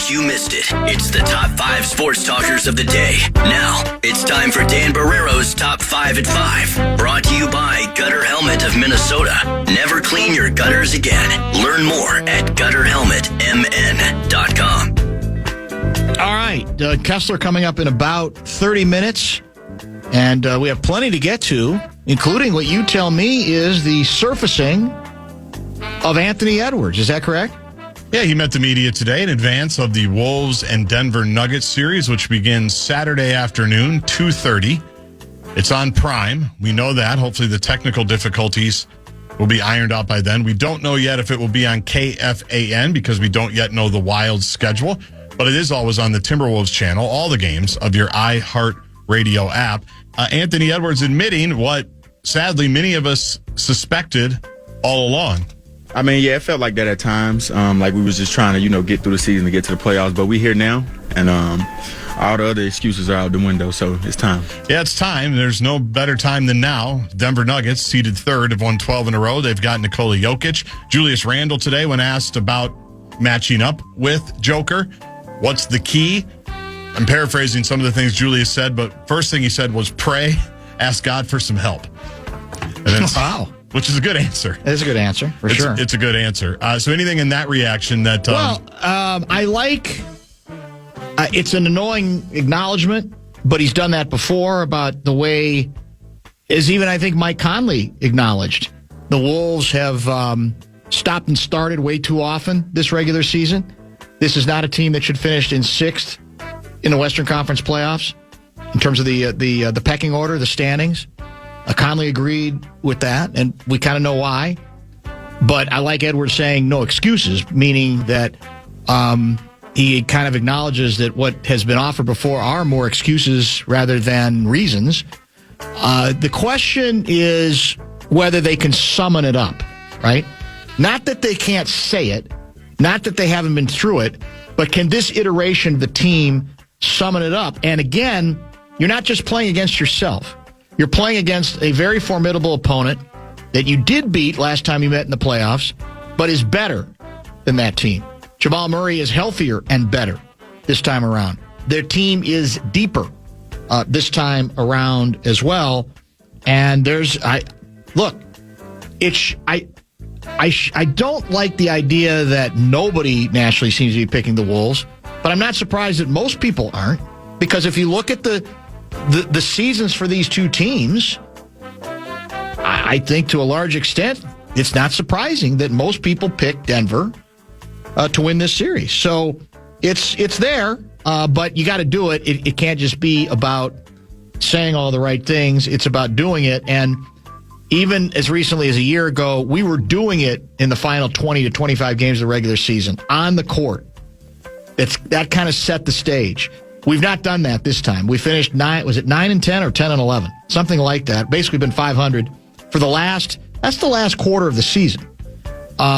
case you missed it, it's the top 5 sports talkers of the day. Now, it's time for Dan Barrero's Top 5 at 5. Brought to you by Gutter Helmet of Minnesota. Never clean your gutters again. Learn more at gutterhelmetmn.com. All right, Kessler coming up in about 30 minutes. And we have plenty to get to, including what you tell me is the surfacing of Anthony Edwards. Is that correct? Yeah, he met the media today in advance of the Wolves and Denver Nuggets series, which begins Saturday afternoon, 2:30. It's on Prime. We know that. Hopefully the technical difficulties will be ironed out by then. We don't know yet if it will be on KFAN because we don't yet know the Wild's schedule, but it is always on the Timberwolves channel, all the games of your iHeartRadio app. Anthony Edwards admitting what, sadly, many of us suspected all along. I mean, yeah, it felt like that at times. Like we was just trying to, get through the season to get to the playoffs. But we here now, and all the other excuses are out the window, so it's time. Yeah, it's time. There's no better time than now. Denver Nuggets, seeded third, have won 12 in a row. They've got Nikola Jokic. Julius Randle today, when asked about matching up with Joker, what's the key? I'm paraphrasing some of the things Julius said, but first thing he said was pray, ask God for some help. Wow. Which is a good answer. That is a good answer, for sure. It's a good answer. So anything in that reaction that... I like... it's an annoying acknowledgement, but he's done that before about the way, as even I think Mike Conley acknowledged, the Wolves have stopped and started way too often this regular season. This is not a team that should finish in 6th in the Western Conference playoffs in terms of the pecking order, the standings. Conley agreed with that, and we kind of know why. But I like Edwards saying no excuses, meaning that he kind of acknowledges that what has been offered before are more excuses rather than reasons. The question is whether they can summon it up, right? Not that they can't say it, not that they haven't been through it, but can this iteration of the team summon it up? And again, you're not just playing against yourself. You're playing against a very formidable opponent that you did beat last time you met in the playoffs, but is better than that team. Jamal Murray is healthier and better this time around. Their team is deeper this time around as well. And I don't like the idea that nobody nationally seems to be picking the Wolves, but I'm not surprised that most people aren't, because if you look at the seasons for these two teams, I think to a large extent, it's not surprising that most people pick Denver to win this series. So it's there, but you got to do it. It can't just be about saying all the right things. It's about doing it. And even as recently as a year ago, we were doing it in the final 20 to 25 games of the regular season on the court. That kind of set the stage. We've not done that this time. We finished 9 and 10 or 10 and 11? Something like that. Basically been 500 for that's the last quarter of the season,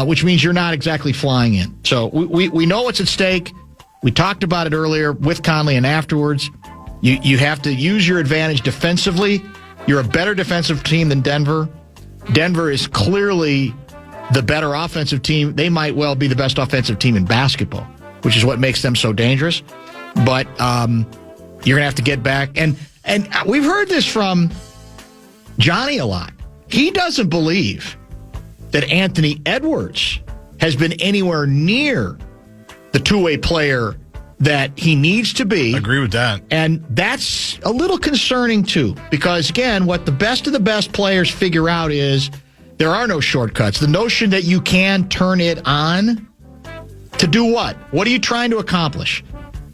which means you're not exactly flying in. So we know what's at stake. We talked about it earlier with Conley and afterwards. You have to use your advantage defensively. You're a better defensive team than Denver. Denver is clearly the better offensive team. They might well be the best offensive team in basketball, which is what makes them so dangerous. But you're going to have to get back. And we've heard this from Johnny a lot. He doesn't believe that Anthony Edwards has been anywhere near the two-way player that he needs to be. I agree with that. And that's a little concerning, too, because, again, what the best of the best players figure out is there are no shortcuts. The notion that you can turn it on to do what? What are you trying to accomplish?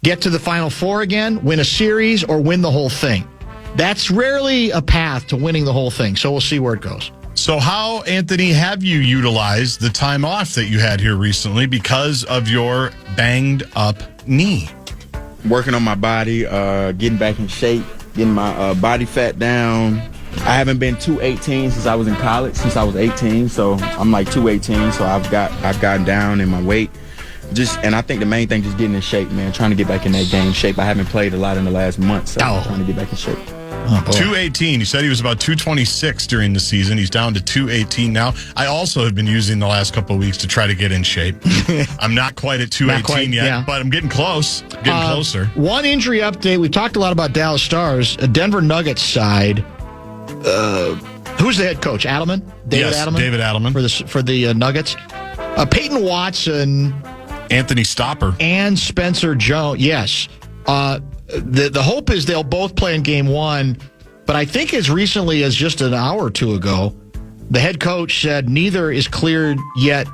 Get to the Final Four again, win a series, or win the whole thing? That's rarely a path to winning the whole thing, so we'll see where it goes. So how, Anthony, have you utilized the time off that you had here recently because of your banged-up knee? Working on my body, getting back in shape, getting my body fat down. I haven't been 218 since I was in college, since I was 18, so I'm like 218, so I've gotten down in my weight. And I think the main thing, just getting in shape, man. Trying to get back in that game shape. I haven't played a lot in the last month, so I'm trying to get back in shape. Oh, boy. 218. He said he was about 226 during the season. He's down to 218 now. I also have been using the last couple of weeks to try to get in shape. I'm not quite at 218 yet, yeah. but I'm getting close. Getting closer. One injury update. We talked a lot about Dallas Stars. A Denver Nuggets side. Who's the head coach? Adelman? David Adelman? David Adelman. For the Nuggets. Peyton Watson. Anthony Stopper. And Spencer Jones. Yes. The hope is they'll both play in game one, but I think as recently as just an hour or two ago, the head coach said neither is cleared yet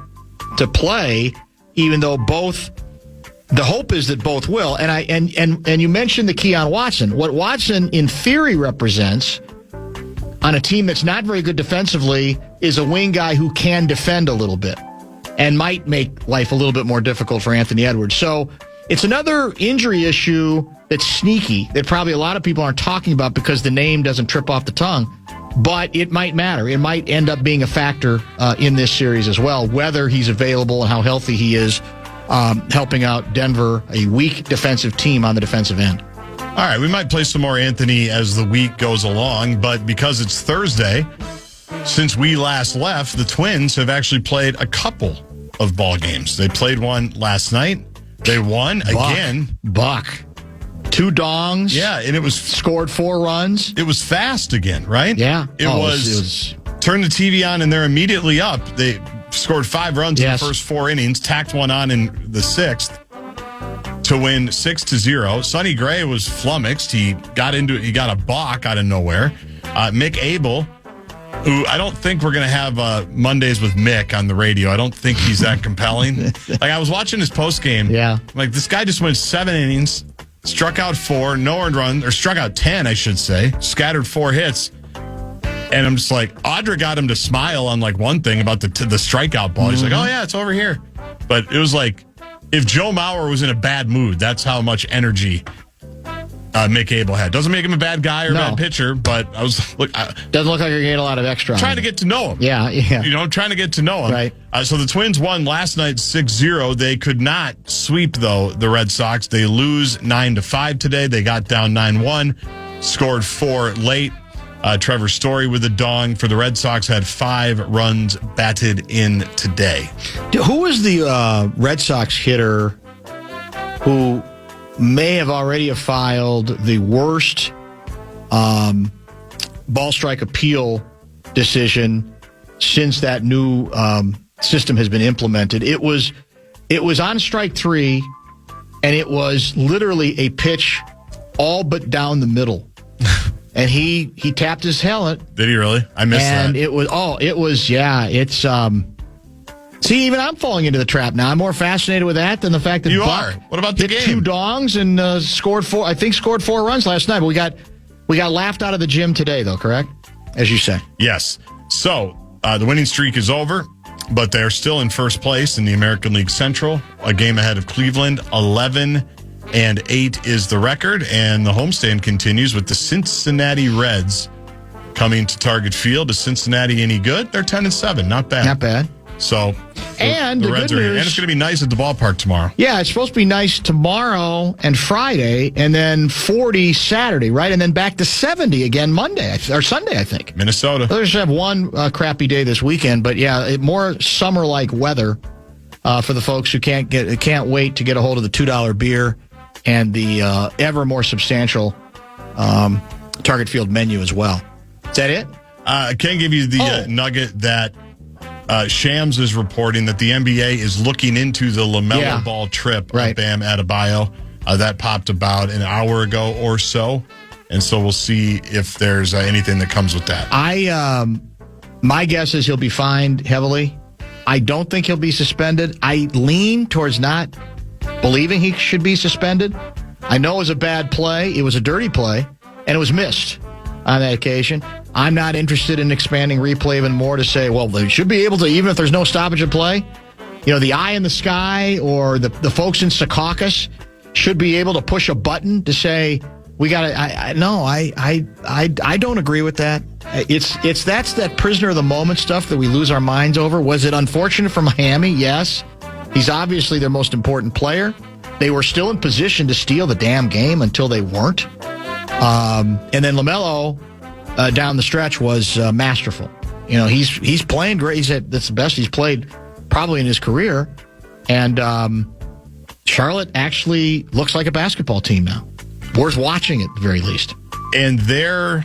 to play, even though both. The hope is that both will. And you mentioned the Keon Watson. What Watson in theory represents on a team that's not very good defensively is a wing guy who can defend a little bit and might make life a little bit more difficult for Anthony Edwards. So it's another injury issue that's sneaky that probably a lot of people aren't talking about because the name doesn't trip off the tongue. But it might matter. It might end up being a factor in this series as well, whether he's available and how healthy he is, helping out Denver, a weak defensive team on the defensive end. All right, we might play some more Anthony as the week goes along, but because it's Thursday, since we last left, the Twins have actually played a couple of ball games. They played one last night. They won again. Buck. 2 dongs. Yeah, and it was scored 4 runs. It was fast again, right? Yeah. It was turn the TV on and they're immediately up. They scored 5 runs in the first 4 innings, tacked one on in the 6th to win 6-0. Sonny Gray was flummoxed. He got a balk out of nowhere. Mick Abel, who I don't think we're going to have Mondays with Mick on the radio. I don't think he's that compelling. Like, I was watching his post game. Yeah. Like, this guy just went 7 innings, struck out 4, no earned run, or struck out 10, I should say, scattered 4 hits. And I'm just like, Audra got him to smile on like one thing about the strikeout ball. He's like, oh yeah, it's over here. But it was like, if Joe Mauer was in a bad mood, that's how much energy Mick Abel had. Doesn't make him a bad guy or a bad pitcher, but I was doesn't look like you're getting a lot of extra. Trying to get to know him. Yeah. Trying to get to know him. Right. So the Twins won last night 6-0. They could not sweep though the Red Sox. They lose 9-5 today. They got down 9-1, scored 4 late. Trevor Story with a dong for the Red Sox had 5 runs batted in today. Who was the Red Sox hitter who may have already filed the worst ball strike appeal decision since that new system has been implemented? It was on strike 3, and it was literally a pitch all but down the middle. And he tapped his helmet. Did he really? I missed that. And see, even I'm falling into the trap now. I'm more fascinated with that than the fact that Buck What about the hit game? 2 dongs and scored 4 runs last night. But we got laughed out of the gym today, though, correct? As you say. Yes. So the winning streak is over, but they're still in first place in the American League Central, a game ahead of Cleveland. 11-8 is the record, and the homestand continues with the Cincinnati Reds coming to Target Field. Is Cincinnati any good? They're 10-7, not bad. Not bad. So, and the Reds good are here, news, and it's going to be nice at the ballpark tomorrow. Yeah, it's supposed to be nice tomorrow and Friday, and then 40 Saturday, right? And then back to 70 again Monday or Sunday, I think. Minnesota. They'll just have one crappy day this weekend, but yeah, more summer-like weather for the folks who can't wait to get a hold of the $2 beer and the ever more substantial Target Field menu as well. Is that it? I can give you the nugget that Shams is reporting that the NBA is looking into the LaMelo Ball trip of Bam Adebayo. That popped about an hour ago or so. And so we'll see if there's anything that comes with that. My guess is he'll be fined heavily. I don't think he'll be suspended. I lean towards not believing he should be suspended. I know it was a bad play. It was a dirty play, and it was missed on that occasion. I'm not interested in expanding replay even more to say, well, they should be able to, even if there's no stoppage of play, the eye in the sky or the folks in Secaucus should be able to push a button to say, we got to, I don't agree with that. That's that prisoner of the moment stuff that we lose our minds over. Was it unfortunate for Miami? Yes. He's obviously their most important player. They were still in position to steal the damn game until they weren't. And then LaMelo down the stretch was masterful. You know, he's playing great. He said that's the best he's played probably in his career. And Charlotte actually looks like a basketball team now. Worth watching at the very least. And their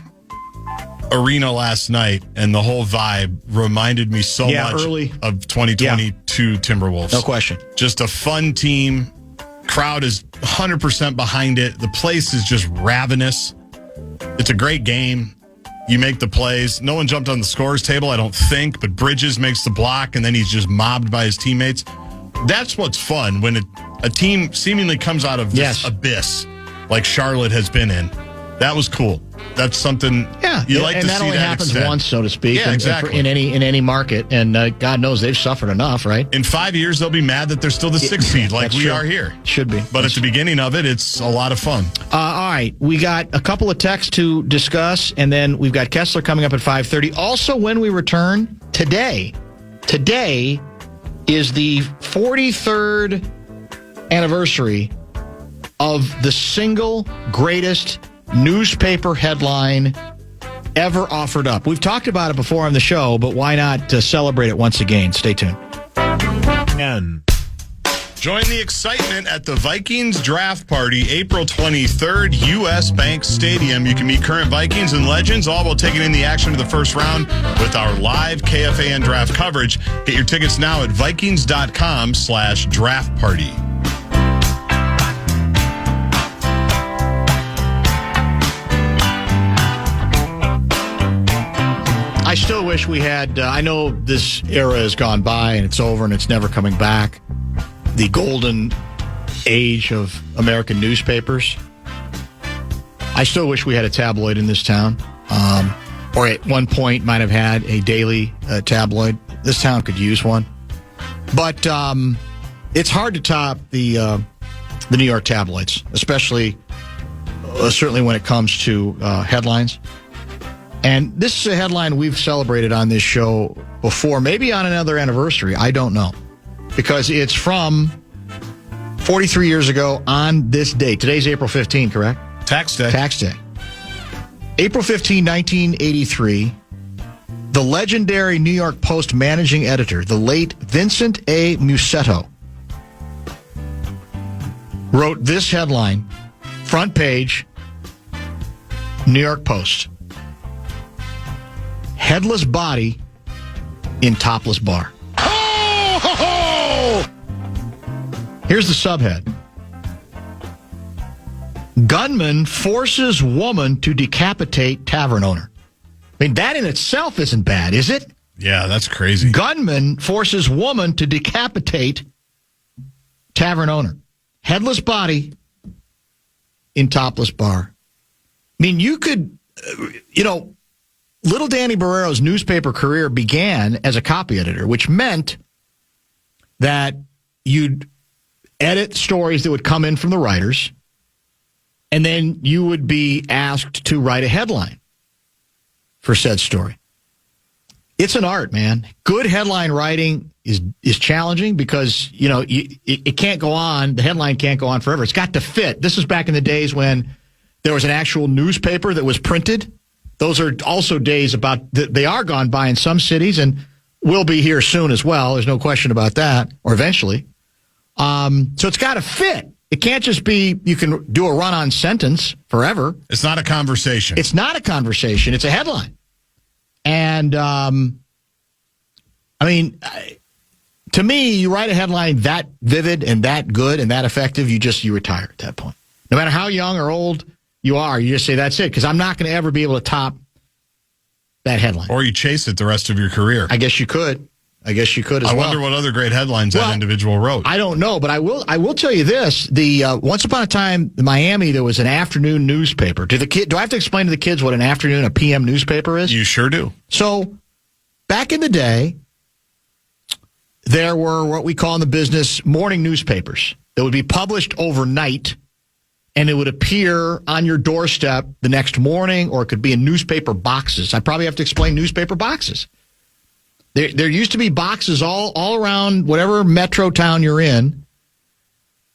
arena last night and the whole vibe reminded me so much of 2022 Timberwolves. No question. Just a fun team. Crowd is 100% behind it. The place is just ravenous. It's a great game. You make the plays. No one jumped on the scores table, I don't think, but Bridges makes the block, and then he's just mobbed by his teammates. That's what's fun when a team seemingly comes out of this abyss like Charlotte has been in. That was cool. That's something you like to see. And that only happens once, so to speak, exactly. in any market. And God knows they've suffered enough, right? In 5 years, they'll be mad that they're still the 6th seed like we are here. Should be. But at the beginning of it, it's a lot of fun. All right. We got a couple of texts to discuss, and then we've got Kessler coming up at 5:30. Also, when we return, today is the 43rd anniversary of the single greatest newspaper headline ever offered up. We've talked about it before on the show, but why not celebrate it once again? Stay tuned. Join the excitement at the Vikings draft party April 23rd, U.S. Bank Stadium. You can meet current Vikings and legends, all while taking in the action of the first round with our live KFAN draft coverage. Get your tickets now at Vikings.com/draft party. I still wish we had, I know this era has gone by and it's over and it's never coming back. The golden age of American newspapers. I still wish we had a tabloid in this town. Or at one point might have had a daily tabloid. This town could use one. But it's hard to top the New York tabloids, especially, certainly when it comes to headlines. And this is a headline we've celebrated on this show before, maybe on another anniversary. I don't know. Because it's from 43 years ago on this day. Today's April 15, correct? Tax Day. Tax Day. April 15, 1983, the legendary New York Post managing editor, the late Vincent A. Musetto, wrote this headline, front page, New York Post. Headless body in topless bar. Ho, ho, ho! Here's the subhead. Gunman forces woman to decapitate tavern owner. I mean, that in itself isn't bad, is it? Yeah, that's crazy. Gunman forces woman to decapitate tavern owner. Headless body in topless bar. I mean, you could, little Danny Barrero's newspaper career began as a copy editor, which meant that you'd edit stories that would come in from the writers, and then you would be asked to write a headline for said story. It's an art, man. Good headline writing is challenging because, it can't go on. The headline can't go on forever. It's got to fit. This is back in the days when there was an actual newspaper that was printed. Those are also days they are gone by in some cities and will be here soon as well. There's no question about that, or eventually. So it's got to fit. It can't just be you can do a run-on sentence forever. It's not a conversation. It's not a conversation. It's a headline. And, to me, you write a headline that vivid and that good and that effective, you retire at that point. No matter how young or old you are, you just say, that's it, because I'm not going to ever be able to top that headline. Or you chase it the rest of your career. I guess you could. As well. I wonder what other great headlines that individual wrote. I don't know, but I will tell you this. Once upon a time in Miami, there was an afternoon newspaper. Do I have to explain to the kids what a PM newspaper is? You sure do. So, back in the day, there were what we call in the business morning newspapers that would be published overnight, and it would appear on your doorstep the next morning, or it could be in newspaper boxes. I probably have to explain newspaper boxes. There used to be boxes all around whatever metro town you're in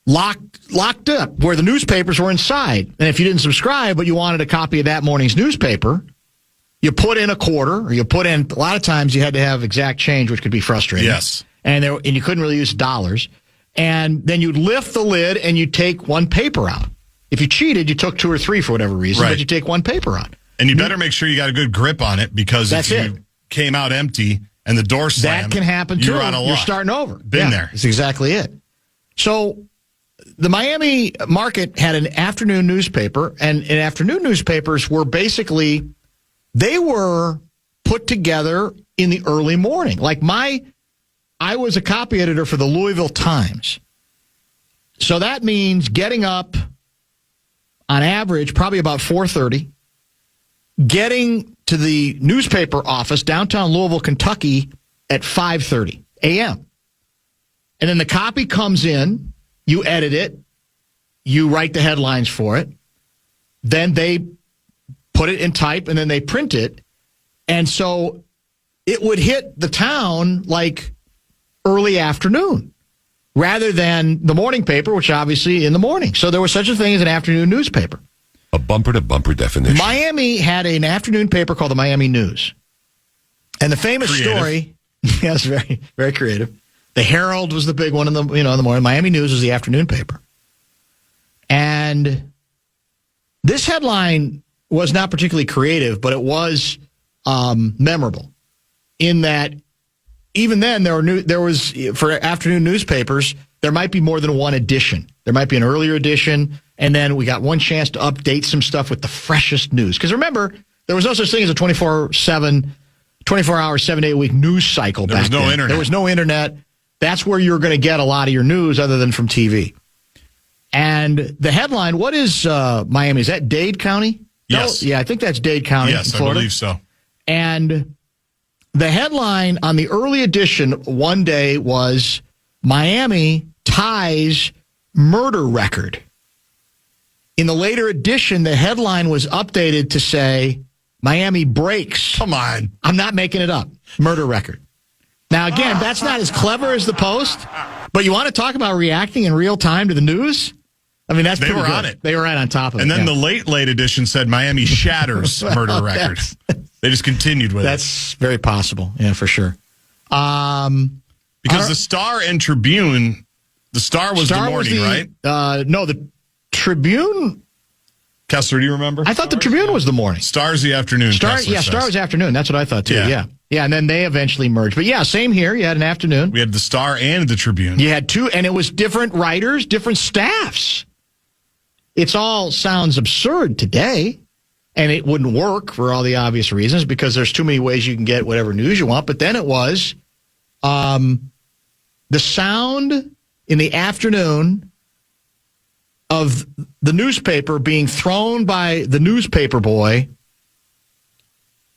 locked up where the newspapers were inside. And if you didn't subscribe, but you wanted a copy of that morning's newspaper, you put in a quarter, or you put in, a lot of times you had to have exact change, which could be frustrating. Yes. And you couldn't really use dollars. And then you'd lift the lid and you'd take one paper out. If you cheated, you took 2 or 3 for whatever reason, but you take one paper out. And you better make sure you got a good grip on it, because if you came out empty and the door slammed, that can happen too. You're out of luck. You're starting over. Been there. That's exactly it. So the Miami market had an afternoon newspaper, and afternoon newspapers were basically, they were put together in the early morning. Like I was a copy editor for the Louisville Times. So that means getting up on average probably about 4:30, getting to the newspaper office downtown Louisville, Kentucky at 5:30 a.m. And then the copy comes in, you edit it, you write the headlines for it, then they put it in type, and then they print it. And so it would hit the town like early afternoon rather than the morning paper, which obviously in the morning. So there was such a thing as an afternoon newspaper. A bumper-to-bumper definition. Miami had an afternoon paper called the Miami News. And the famous story, yes, very, very creative. The Herald was the big one in the morning. Miami News was the afternoon paper. And this headline was not particularly creative, but it was memorable in that even then there was for afternoon newspapers, there might be more than one edition. There might be an earlier edition, and then we got one chance to update some stuff with the freshest news. Because remember, there was no such thing as a 24-hour, 7-day-a-week news cycle back then. There was no internet. That's where you're going to get a lot of your news other than from TV. And the headline, what is Miami? Is that Dade County? Yes. No, yeah, I think that's Dade County. Yes, in Florida. I believe so. And the headline on the early edition one day was Miami ties murder record. In the later edition, the headline was updated to say Miami breaks. Come on. I'm not making it up. Murder record. Now, again, that's not as clever as the Post, but you want to talk about reacting in real time to the news? I mean, that's they pretty were good. on it. They were right on top of it. And then the late edition said Miami shatters murder record. They just continued with that's very possible. Yeah, for sure. Because the Star and Tribune, the Star was the morning, right? No, the Tribune. Kessler, do you remember? I thought the Tribune was the morning. Star's the afternoon. Star was afternoon. That's what I thought too. Yeah. And then they eventually merged. But yeah, same here. You had an afternoon. We had the Star and the Tribune. You had two, and it was different writers, different staffs. It all sounds absurd today, and it wouldn't work for all the obvious reasons because there's too many ways you can get whatever news you want. But then it was the sound in the afternoon of the newspaper being thrown by the newspaper boy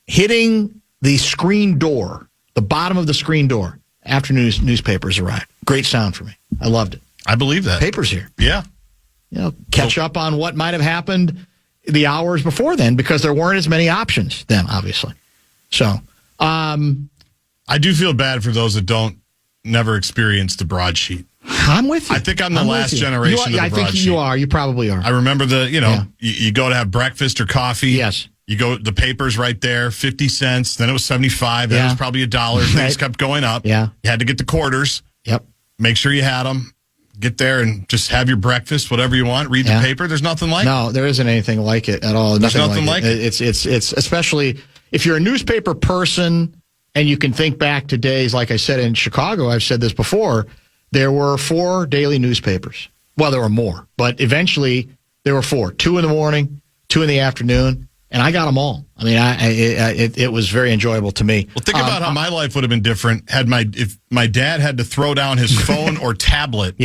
hitting the screen door, the bottom of the screen door. Afternoon newspapers arrived. Great sound for me. I loved it. I believe that. Papers here. Yeah. Catch up on what might have happened the hours before then because there weren't as many options then, obviously. So, I do feel bad for those that never experience the broadsheet. I'm with you. I think I'm the last generation of the broadsheet. I think you are. You probably are. I remember you go to have breakfast or coffee. Yes. You go, the paper's right there, 50 cents. Then it was 75. Then it was probably $1. Things kept going up. Yeah. You had to get the quarters. Yep. Make sure you had them. Get there and just have your breakfast, whatever you want. Read the paper. There's nothing like it. No, there isn't anything like it at all. There's nothing like it. It's especially if you're a newspaper person and you can think back to days, like I said in Chicago, I've said this before, there were 4 daily newspapers. Well, there were more, but eventually there were 4. 2 in the morning, 2 in the afternoon, and I got them all. I mean, it was very enjoyable to me. Well, think about how my life would have been different if my dad had to throw down his phone or tablet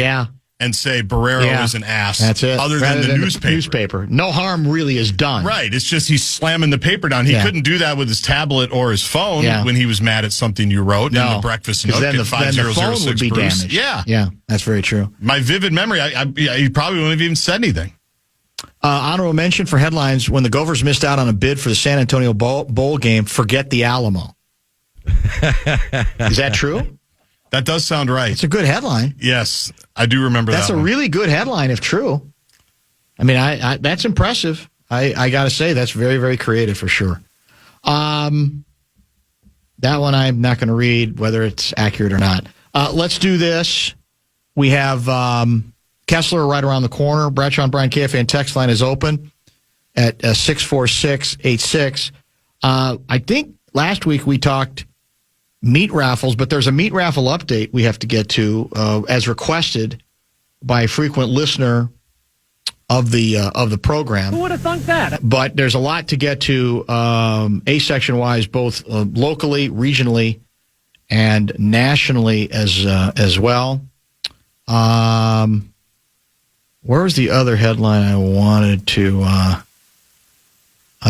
and say Barrero is an ass. That's it. Other than the newspaper. No harm really is done. Right. It's just he's slamming the paper down. He couldn't do that with his tablet or his phone when he was mad at something you wrote in the breakfast note. Then the phone would be damaged. Yeah, that's very true. My vivid memory, he probably wouldn't have even said anything. Honorable mention for headlines: when the Gophers missed out on a bid for the San Antonio Bowl game, forget the Alamo. Is that true? That does sound right. It's a good headline. Yes, I do remember That's that. That's a really good headline, if true. I mean, I that's impressive. I got to say, that's very, very creative for sure. That one I'm not going to read, whether it's accurate or not. Let's do this. We have Kessler right around the corner. Bradshaw and Brian KFAN text line is open at 64686. I think last week we talked meat raffles, but there's a meat raffle update we have to get to as requested by a frequent listener of the program. Who would have thunk that? But there's a lot to get to A-section wise, both locally, regionally, and nationally as well. Where was the other headline I wanted to?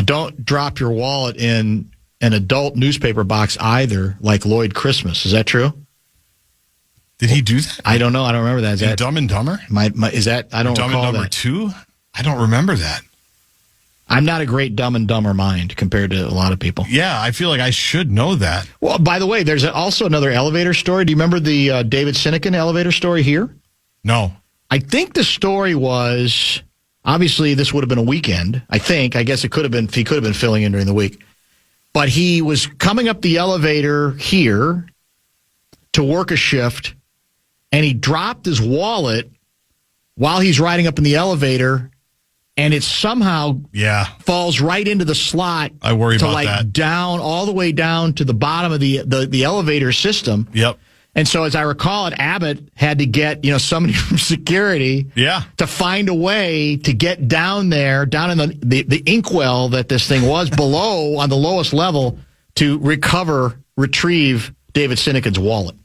Don't drop your wallet in an adult newspaper box either, like Lloyd Christmas. Is that true? Did he do that? I don't know. I don't remember that. Is that Dumb and Dumber? Is that? I don't Dumb recall and Dumber that. 2? I don't remember that. I'm not a great Dumb and Dumber mind compared to a lot of people. Yeah, I feel like I should know that. Well, by the way, there's also another elevator story. Do you remember the David Sinekin elevator story here? No. I think the story was, obviously this would have been a weekend, I think. I guess it could have been, he could have been filling in during the week. But he was coming up the elevator here to work a shift, and he dropped his wallet while he's riding up in the elevator, and it somehow falls right into the slot. I worry about like that. Down, all the way down to the bottom of the elevator system. Yep. And so, as I recall it, Abbott had to get, somebody from security to find a way to get down there, down in the inkwell that this thing was below on the lowest level to retrieve David Sinekin's wallet.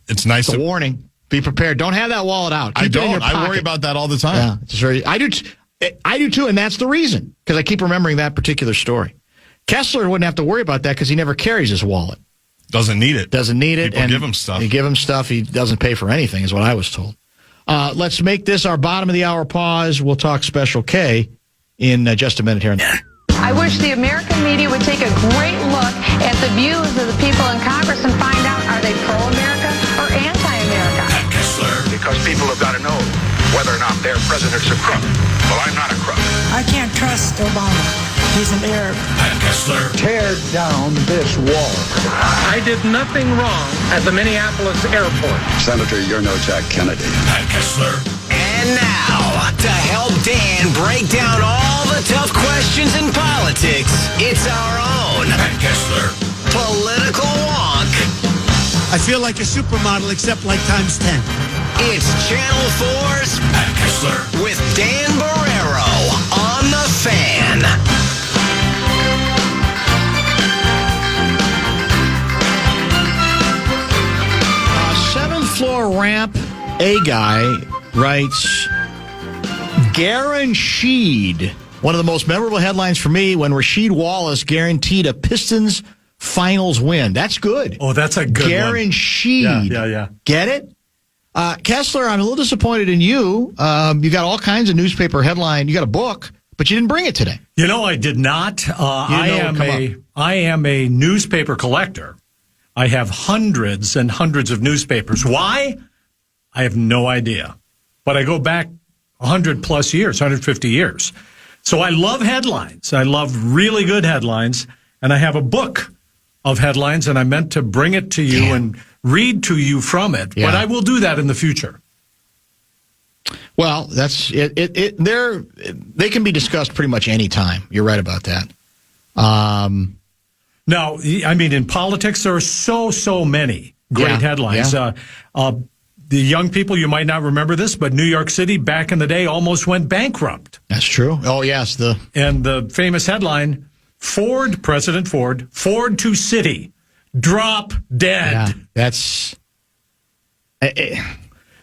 It's nice. It's a warning. Be prepared. Don't have that wallet out. Keep it in your pocket. I worry about that all the time. Yeah, I do too, and that's the reason, because I keep remembering that particular story. Kessler wouldn't have to worry about that because he never carries his wallet. Doesn't need it. And give him stuff. You give him stuff. He doesn't pay for anything, is what I was told. Let's make this our bottom of the hour pause. We'll talk Special K in just a minute here. I wish the American media would take a great look at the views of the people in Congress and find out, are they pro-America or anti-America? Pat Kessler. Because people have got to know whether or not their president's a crook. Well, I'm not a crook. I can't trust Obama. He's an Arab. Pat Kessler. Tear down this wall. I did nothing wrong at the Minneapolis airport. Senator, you're no Jack Kennedy. Pat Kessler. And now, to help Dan break down all the tough questions in politics, it's our own Pat Kessler. Political Wonk. I feel like a supermodel, except like times 10. It's Channel 4's Pat Kessler with Dan Barrero on the Fan. Seventh floor ramp, a guy writes, guaranteed. One of the most memorable headlines for me when Rasheed Wallace guaranteed a Pistons finals win. That's good. Oh, that's a good guaranteed. one. Yeah. Get it? Kessler, I'm a little disappointed in you. You got all kinds of newspaper headline. You got a book, but you didn't bring it today. I did not. I am a newspaper collector. I have hundreds and hundreds of newspapers. Why? I have no idea. But I go back 100 plus years, 150 years. So I love headlines. I love really good headlines. And I have a book of headlines, and I meant to bring it to you and read to you from it. Yeah. But I will do that in the future. Well, that's it. They can be discussed pretty much any time. You're right about that. Now, I mean, in politics, there are so many great headlines. Yeah. The young people, you might not remember this, but New York City back in the day almost went bankrupt. That's true. Oh, yes. And the famous headline, President Ford to city, drop dead. Yeah, that's...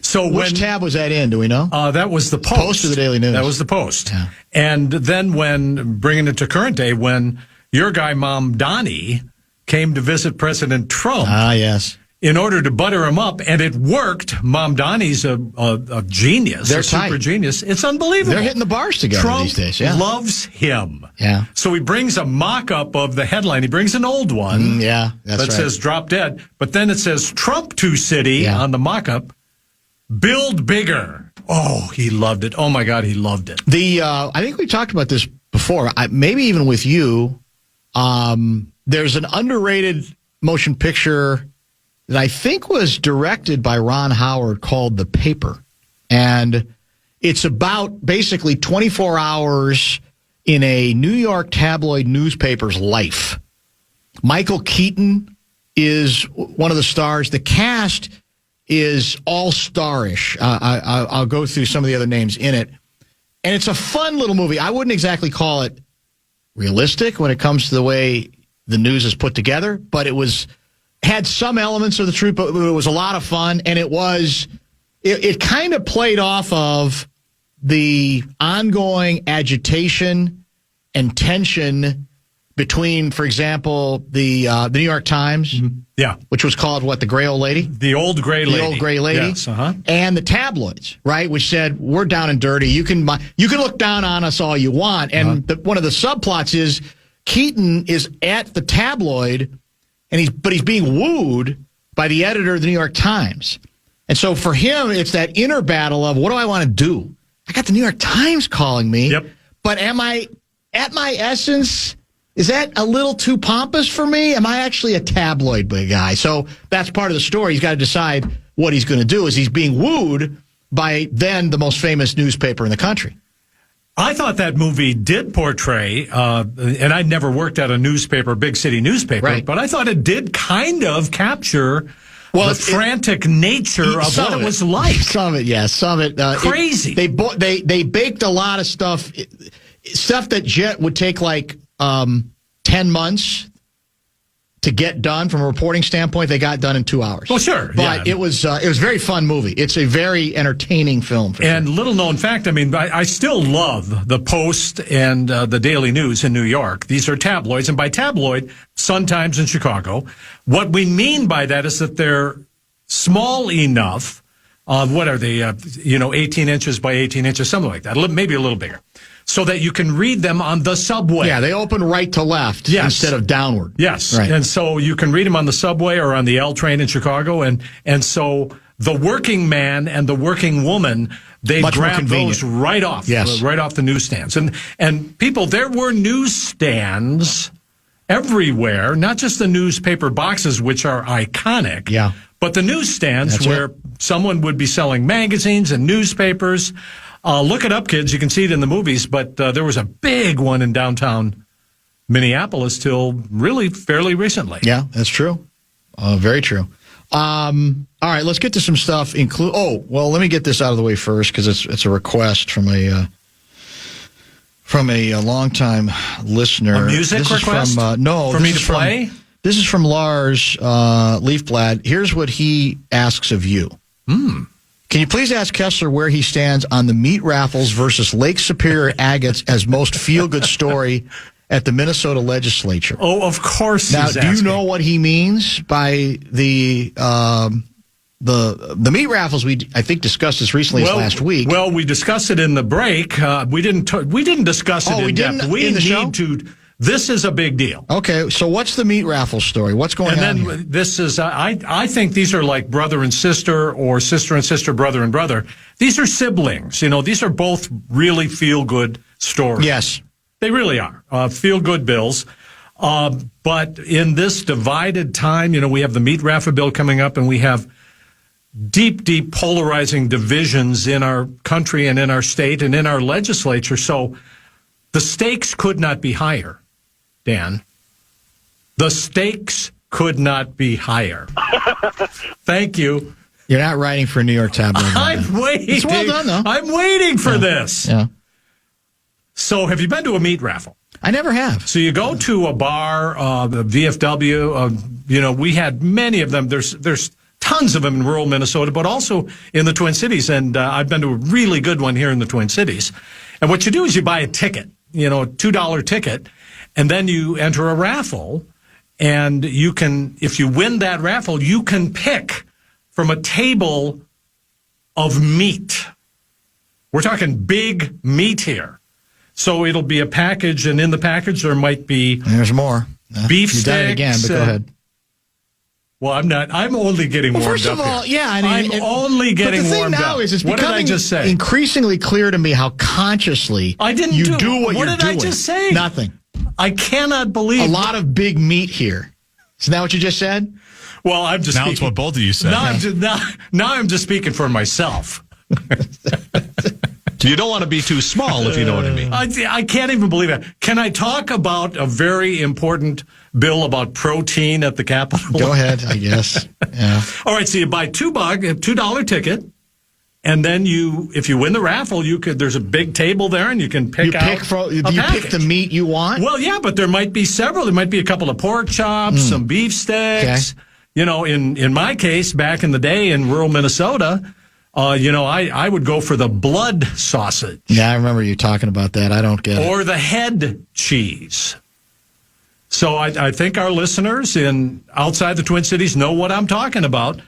So which tab was that in? Do we know? That was the Post. Post or the Daily News? That was the Post. Yeah. And then when, bringing it to current day, when your guy, Mom Donnie, came to visit President Trump. Ah, yes. in order to butter him up, and it worked. Mom Donnie's a genius. They're a super genius. It's unbelievable. They're hitting the bars together Trump these days. Yeah. loves him. Yeah. So he brings a mock-up of the headline. He brings an old one. That says "Drop Dead," but then it says "Trump to City" on the mock-up. Build bigger. Oh, he loved it. Oh my God, he loved it. I think we talked about this before. Maybe even with you. There's an underrated motion picture that I think was directed by Ron Howard called The Paper. And it's about basically 24 hours in a New York tabloid newspaper's life. Michael Keaton is one of the stars. The cast is all-starish. I'll go through some of the other names in it. And it's a fun little movie. I wouldn't exactly call it realistic when it comes to the way the news is put together, but it had some elements of the truth, but it was a lot of fun, and it kind of played off of the ongoing agitation and tension between, for example, the New York Times, which was called the Gray Old Lady? The Old Gray Lady. The Old Gray Lady. Yes, and the tabloids, right, which said, we're down and dirty. You can look down on us all you want. And one of the subplots is Keaton is at the tabloid, and he's being wooed by the editor of the New York Times. And so for him, it's that inner battle of, what do I want to do? I got the New York Times calling me, but am I at my essence? Is that a little too pompous for me? Am I actually a tabloid guy? So that's part of the story. He's got to decide what he's going to do. Is he's being wooed by then the most famous newspaper in the country. I thought that movie did portray, and I'd never worked at a newspaper, big city newspaper, but I thought it did kind of capture the frantic nature of what it was like. Some of it, yes. Some of it. Crazy. They baked a lot of stuff that would take 10 months to get done from a reporting standpoint. They got done in 2 hours. Well, sure. But it was a very fun movie. It's a very entertaining film. And little known fact, I still love the Post and the Daily News in New York. These are tabloids. And by tabloid, Sun-Times in Chicago. What we mean by that is that they're small enough. What are they? 18 inches by 18 inches, something like that. Maybe a little bigger. So that you can read them on the subway. Yeah, they open right to left instead of downward. Yes. Right. And so you can read them on the subway or on the L train in Chicago. And so the working man and the working woman, they grab those right off the newsstands. And people, there were newsstands everywhere, not just the newspaper boxes, which are iconic, but the newsstands where someone would be selling magazines and newspapers. Look it up, kids. You can see it in the movies, but there was a big one in downtown Minneapolis till really fairly recently. Yeah, that's true. Very true. All right, let's get to some stuff. Let me get this out of the way first because it's a request from a longtime listener. A music request? No. For me to play? This is from Lars Leafblad. Here's what he asks of you. Can you please ask Kessler where he stands on the meat raffles versus Lake Superior agates as most feel-good story at the Minnesota legislature? Oh, of course. Now, do you know what he means by the meat raffles? I think discussed this recently last week. Well, we discussed it in the break. We didn't discuss it in depth. We need to. This is a big deal. Okay, so what's the meat raffle story? What's going on here? This is, I think these are like brother and sister or sister and sister, brother and brother. These are siblings. These are both really feel-good stories. Yes. They really are. Feel-good bills. But in this divided time, we have the meat raffle bill coming up, and we have deep, deep polarizing divisions in our country and in our state and in our legislature. So the stakes could not be higher. Dan, the stakes could not be higher. Thank you. You're not writing for a New York tabloid. I'm waiting. It's well done, though. I'm waiting for this. Yeah. So have you been to a meat raffle? I never have. So you go to a bar, the VFW, we had many of them. There's tons of them in rural Minnesota, but also in the Twin Cities. And I've been to a really good one here in the Twin Cities. And what you do is you buy a ticket, a $2 ticket. And then you enter a raffle, And you can, if you win that raffle, you can pick from a table of meat. We're talking big meat here. So it'll be a package, and in the package there might be... There's more. Beef You've sticks. done it again, but go ahead. Well, I'm not. I'm only getting warmed up. First of all, here. yeah, I mean, I'm only getting warmed up. But the thing now is, it's becoming increasingly clear to me how consciously you do what you're doing. What did I just say? Nothing. I cannot believe a lot of big meat here. Isn't that what you just said? Well, I'm just now speaking. It's what both of you said. Now I'm just speaking for myself. You don't want to be too small, if you know what I mean. I can't even believe it. Can I talk about a very important bill about protein at the Capitol? Go ahead, I guess. Yeah. All right, so you buy $2 ticket, and then if you win the raffle, there's a big table there, and you can pick out you pick the meat you want? Well, yeah, but there might be several. There might be a couple of pork chops, some beef sticks. Okay. You know, in my case, back in the day in rural Minnesota, I would go for the blood sausage. Yeah, I remember you talking about that. I don't get it. Or the head cheese. So I think our listeners outside the Twin Cities know what I'm talking about.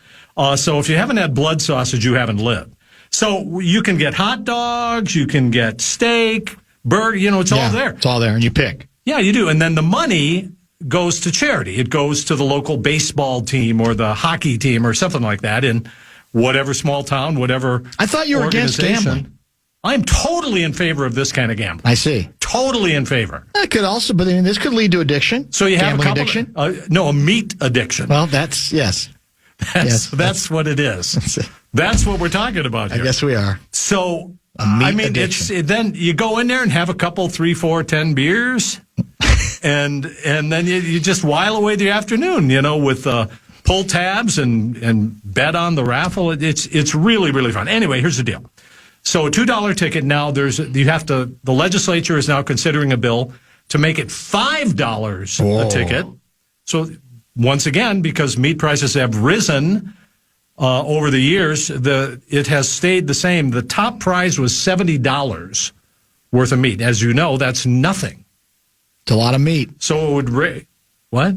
So if you haven't had blood sausage, you haven't lived. So you can get hot dogs, you can get steak, burger, it's all there. It's all there, and you pick. Yeah, you do. And then the money goes to charity. It goes to the local baseball team or the hockey team or something like that in whatever small town, whatever. I thought you were against gambling. I'm totally in favor of this kind of gambling. I see. Totally in favor. That could also, but this could lead to addiction. So you have addiction? No, a meat addiction. Well, yes. That's what it is. That's what we're talking about here. I guess we are. So, addiction. then you go in there and have a couple, 3, 4, 10 beers, and then you just while away the afternoon, with pull tabs and bet on the raffle. It's really, really fun. Anyway, here's the deal. So a $2 ticket now, the legislature is now considering a bill to make it $5 a ticket. So once again, because meat prices have risen over the years, it has stayed the same. The top prize was $70 worth of meat. As you know, that's nothing. It's a lot of meat. So it would what?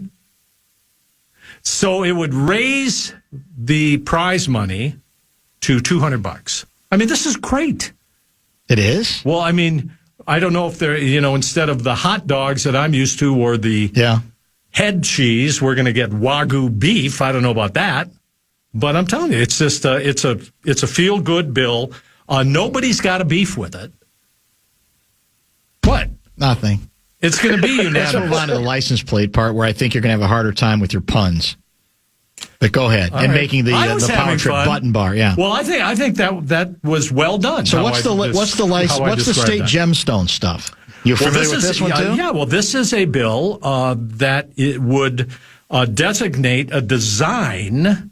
So it would raise the prize money to $200. I mean, this is great. It is? Well, I mean, I don't know if they're, instead of the hot dogs that I'm used to or the head cheese, we're going to get Wagyu beef. I don't know about that. But I'm telling you, it's just it's a feel-good bill. Nobody's got a beef with it. What? Nothing. It's going to be unanimous. Let's move on to the license plate part where I think you're going to have a harder time with your puns. But go ahead. All and right. making the Power Trip button bar, yeah. Well, I think that was well done. So what's the state gemstone stuff? You're familiar with this one too? Yeah, well, this is a bill that it would designate a design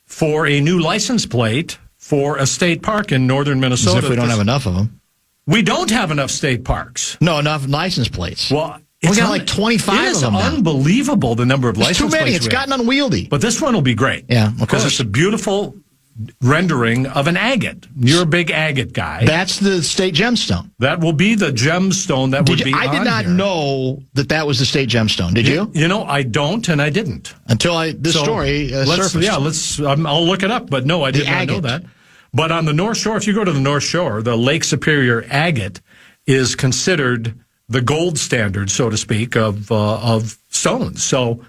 for a new license plate for a state park in northern Minnesota. As if we don't have enough of them. We don't have enough state parks. No, enough license plates. Well, we got like 25 of them now. It's unbelievable the number of license plates. Too many. It's gotten unwieldy. But this one will be great. Yeah, of course. Because it's a beautiful rendering of an agate. You're a big agate guy. That's the state gemstone. That will be the gemstone that would be on I did not know that was the state gemstone. Did you? I don't, and I didn't. Until this story surfaced. Yeah, I'll look it up. But no, I did not know that. But on the North Shore, if you go to the North Shore, the Lake Superior agate is considered the gold standard, so to speak, of stones. So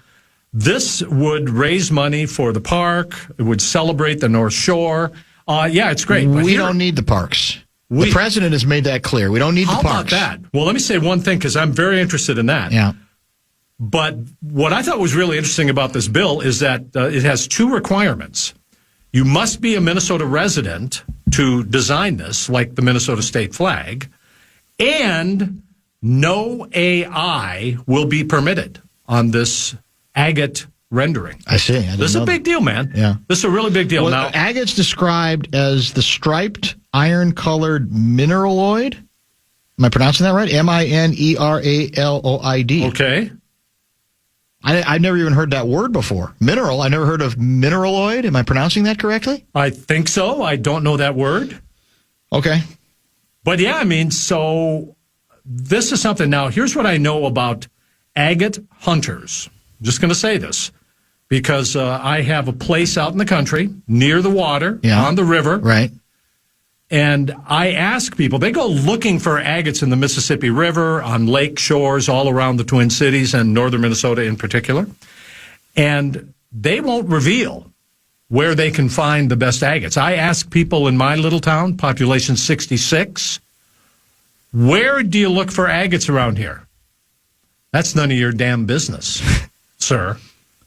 this would raise money for the park. It would celebrate the North Shore. Yeah, it's great. But we don't need the parks. The president has made that clear. We don't need the parks. How about that? Well, let me say one thing, because I'm very interested in that. Yeah. But what I thought was really interesting about this bill is that it has two requirements. You must be a Minnesota resident to design this, like the Minnesota state flag, and no AI will be permitted on this agate rendering. I see. This is a big deal, man. Yeah. This is a really big deal. Well, now, agate's described as the striped, iron-colored mineraloid. Am I pronouncing that right? mineraloid. Okay. I've never even heard that word before. Mineral. I never heard of mineraloid. Am I pronouncing that correctly? I think so. I don't know that word. Okay. But yeah, I mean, so this is something. Now, here's what I know about agate hunters. just going to say this, because I have a place out in the country near the water, on the river. Right. And I ask people, they go looking for agates in the Mississippi River, on lake shores all around the Twin Cities and northern Minnesota in particular. And they won't reveal where they can find the best agates. I ask people in my little town, population 66, where do you look for agates around here? That's none of your damn business, sir.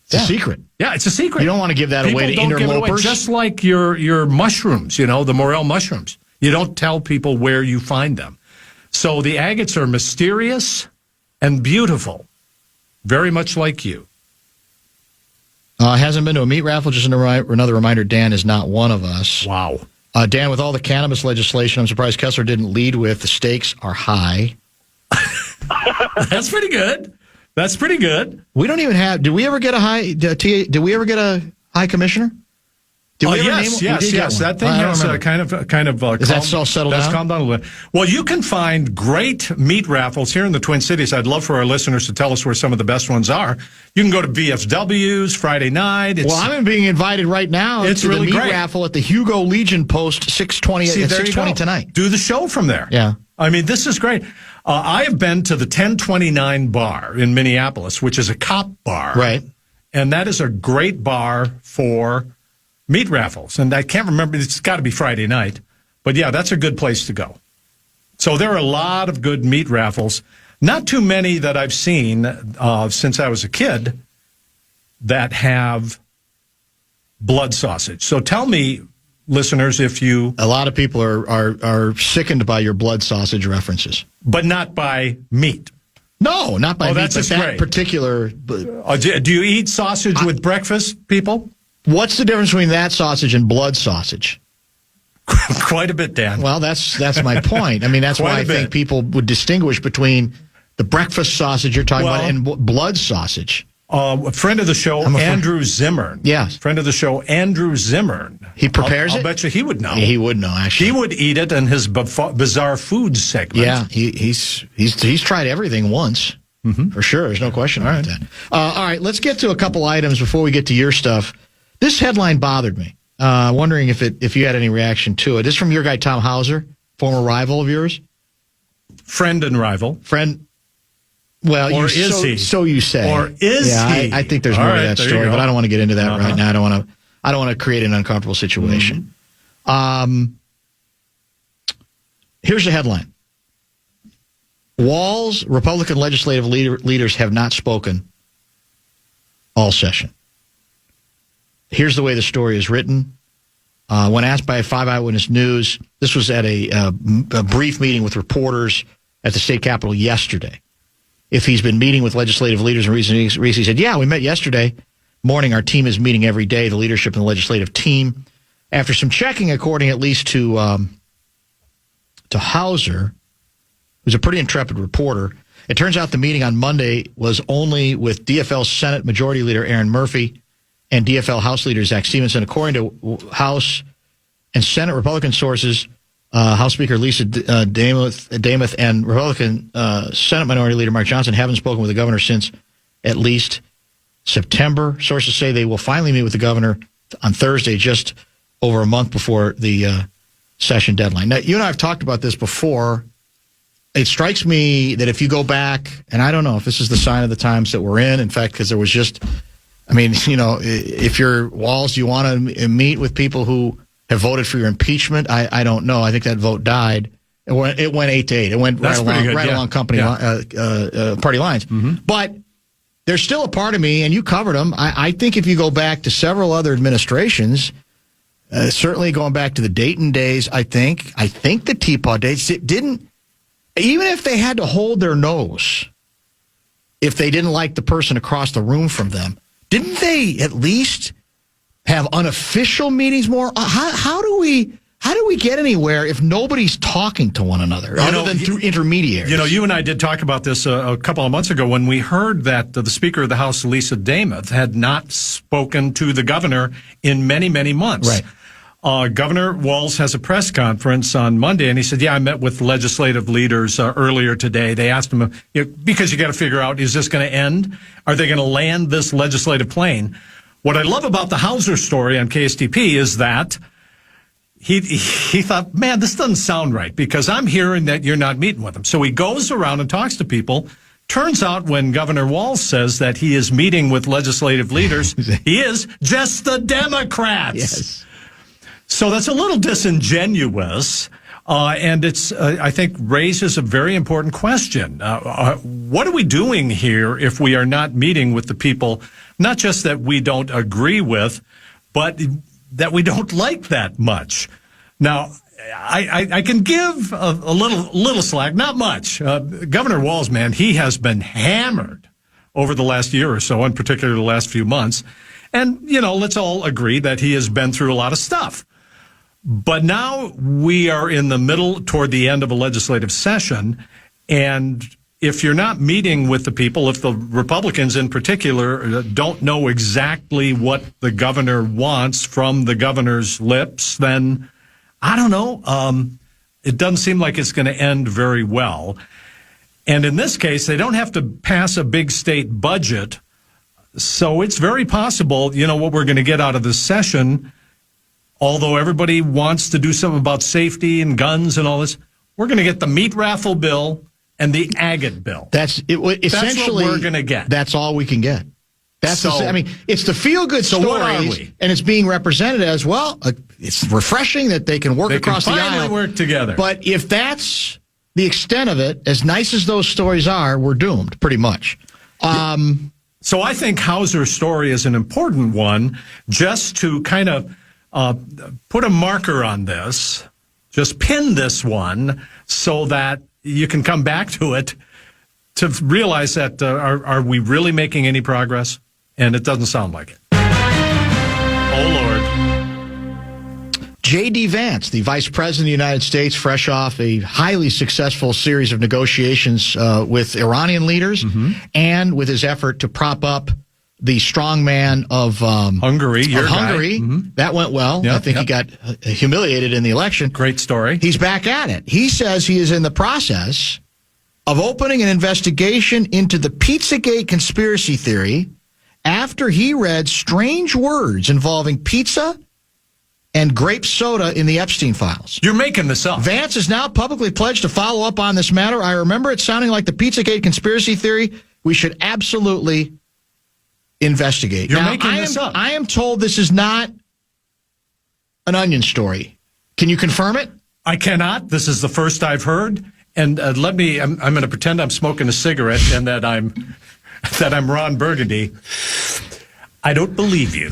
It's a secret. Yeah, it's a secret. You don't want to give that away to interlopers. Just like your mushrooms, the morel mushrooms. You don't tell people where you find them. So the agates are mysterious and beautiful, very much like you. Hasn't been to a meat raffle. Just another reminder, Dan is not one of us. Wow. Dan, with all the cannabis legislation, I'm surprised Kessler didn't lead with the stakes are high. That's pretty good. That's pretty good. We don't even have. Did we ever get a high? Did we ever get a high commissioner? Did we ever name him? Yes. That thing has kind of. Is that all settled down? That's calmed down a little. Well, you can find great meat raffles here in the Twin Cities. I'd love for our listeners to tell us where some of the best ones are. You can go to VFW's Friday night. I'm being invited right now. It's to really the meat great. raffle at the Hugo Legion Post 620 at 6:20 tonight. Do the show from there. Yeah. I mean, this is great. I have been to the 1029 bar in Minneapolis, which is a cop bar. Right. And that is a great bar for meat raffles. And I can't remember, it's got to be Friday night. But yeah, that's a good place to go. So there are a lot of good meat raffles. Not too many that I've seen since I was a kid that have blood sausage. So tell me, listeners, if you... A lot of people are sickened by your blood sausage references. But not by meat. No, not by meat, that's but that particular... do you eat sausage with breakfast, people? What's the difference between that sausage and blood sausage? Quite a bit, Dan. Well, that's my point. I mean, that's why I think people would distinguish between the breakfast sausage you're talking about and blood sausage. A friend of the show, Andrew Zimmern. Yes. Friend of the show, Andrew Zimmern. He prepares it? I'll bet you he would know. He would know, actually. He would eat it in his bizarre foods segment. Yeah, he's tried everything once. Mm-hmm. For sure. There's no question about that. All right, let's get to a couple items before we get to your stuff. This headline bothered me. Wondering if you had any reaction to it. This is from your guy, Tom Hauser, former rival of yours. Friend and rival. Well, or is he? So you say. Or is he? I think there's more to that story, but I don't want to get into that right now. I don't want to create an uncomfortable situation. Here's the headline. Walls, Republican legislative leaders have not spoken all session. Here's the way the story is written. When asked by 5 Eyewitness News, this was at a brief meeting with reporters at the state capitol yesterday. If he's been meeting with legislative leaders in recent weeks, he said, yeah, we met yesterday morning. Our team is meeting every day, the leadership and the legislative team. After some checking, according at least to Hauser, who's a pretty intrepid reporter, it turns out the meeting on Monday was only with DFL Senate Majority Leader Aaron Murphy and DFL House Leader Zach Stevenson. According to House and Senate Republican sources, House Speaker Lisa Damath and Republican Senate Minority Leader Mark Johnson haven't spoken with the governor since at least September. Sources say they will finally meet with the governor on Thursday, just over a month before the session deadline. Now, you and I have talked about this before. It strikes me that if you go back, and I don't know if this is the sign of the times that we're in fact, because there was just... I mean, if you're Walls, you want to meet with people who have voted for your impeachment. I don't know. I think that vote died. It went 8-8. It went right along company party lines. Mm-hmm. But there's still a part of me, and you covered them. I think if you go back to several other administrations, certainly going back to the Dayton days, I think the Teapot days, it didn't, even if they had to hold their nose, if they didn't like the person across the room from them, didn't they at least have unofficial meetings more? How do we get anywhere if nobody's talking to one another other than through intermediaries? You and I did talk about this a couple of months ago when we heard that the Speaker of the House, Lisa Damath, had not spoken to the governor in many, many months. Right. Governor Walz has a press conference on Monday, and he said, I met with legislative leaders earlier today. They asked him, because you got to figure out, is this going to end? Are they going to land this legislative plane? What I love about the Hauser story on KSTP is that he thought, man, this doesn't sound right, because I'm hearing that you're not meeting with them. So he goes around and talks to people. Turns out when Governor Walz says that he is meeting with legislative leaders, he is just the Democrats. Yes. So that's a little disingenuous, and it's, I think, raises a very important question. What are we doing here if we are not meeting with the people, not just that we don't agree with, but that we don't like that much? Now, I can give a little slack, not much. Governor Walz, man, he has been hammered over the last year or so, in particular the last few months. And, let's all agree that he has been through a lot of stuff. But now we are in the middle, toward the end of a legislative session, and if you're not meeting with the people, if the Republicans in particular don't know exactly what the governor wants from the governor's lips, then I don't know. It doesn't seem like it's going to end very well. And in this case, they don't have to pass a big state budget. So it's very possible, what we're going to get out of this session, although everybody wants to do something about safety and guns and all this, we're going to get the meat raffle bill and the agate bill. Essentially, that's what we're going to get. That's all we can get. It's the feel-good stories, and it's being represented as, well, it's refreshing that they can work across the aisle. They can finally work together. But if that's the extent of it, as nice as those stories are, we're doomed, pretty much. So I think Hauser's story is an important one, just to kind of put a marker on this, just pin this one, so that you can come back to it to realize that are we really making any progress? And it doesn't sound like it. Oh, Lord. J.D. Vance, the Vice President of the United States, fresh off a highly successful series of negotiations with Iranian leaders and with his effort to prop up the strongman of Hungary. That went well. Yep, I think he got humiliated in the election. Great story. He's back at it. He says he is in the process of opening an investigation into the Pizzagate conspiracy theory after he read strange words involving pizza and grape soda in the Epstein files. You're making this up. Vance has now publicly pledged to follow up on this matter. I remember it sounding like the Pizzagate conspiracy theory. We should absolutely investigate. You're making this up. I am told this is not an Onion story. Can you confirm it? I cannot. This is the first I've heard. And I'm going to pretend I'm smoking a cigarette and that I'm Ron Burgundy. I don't believe you.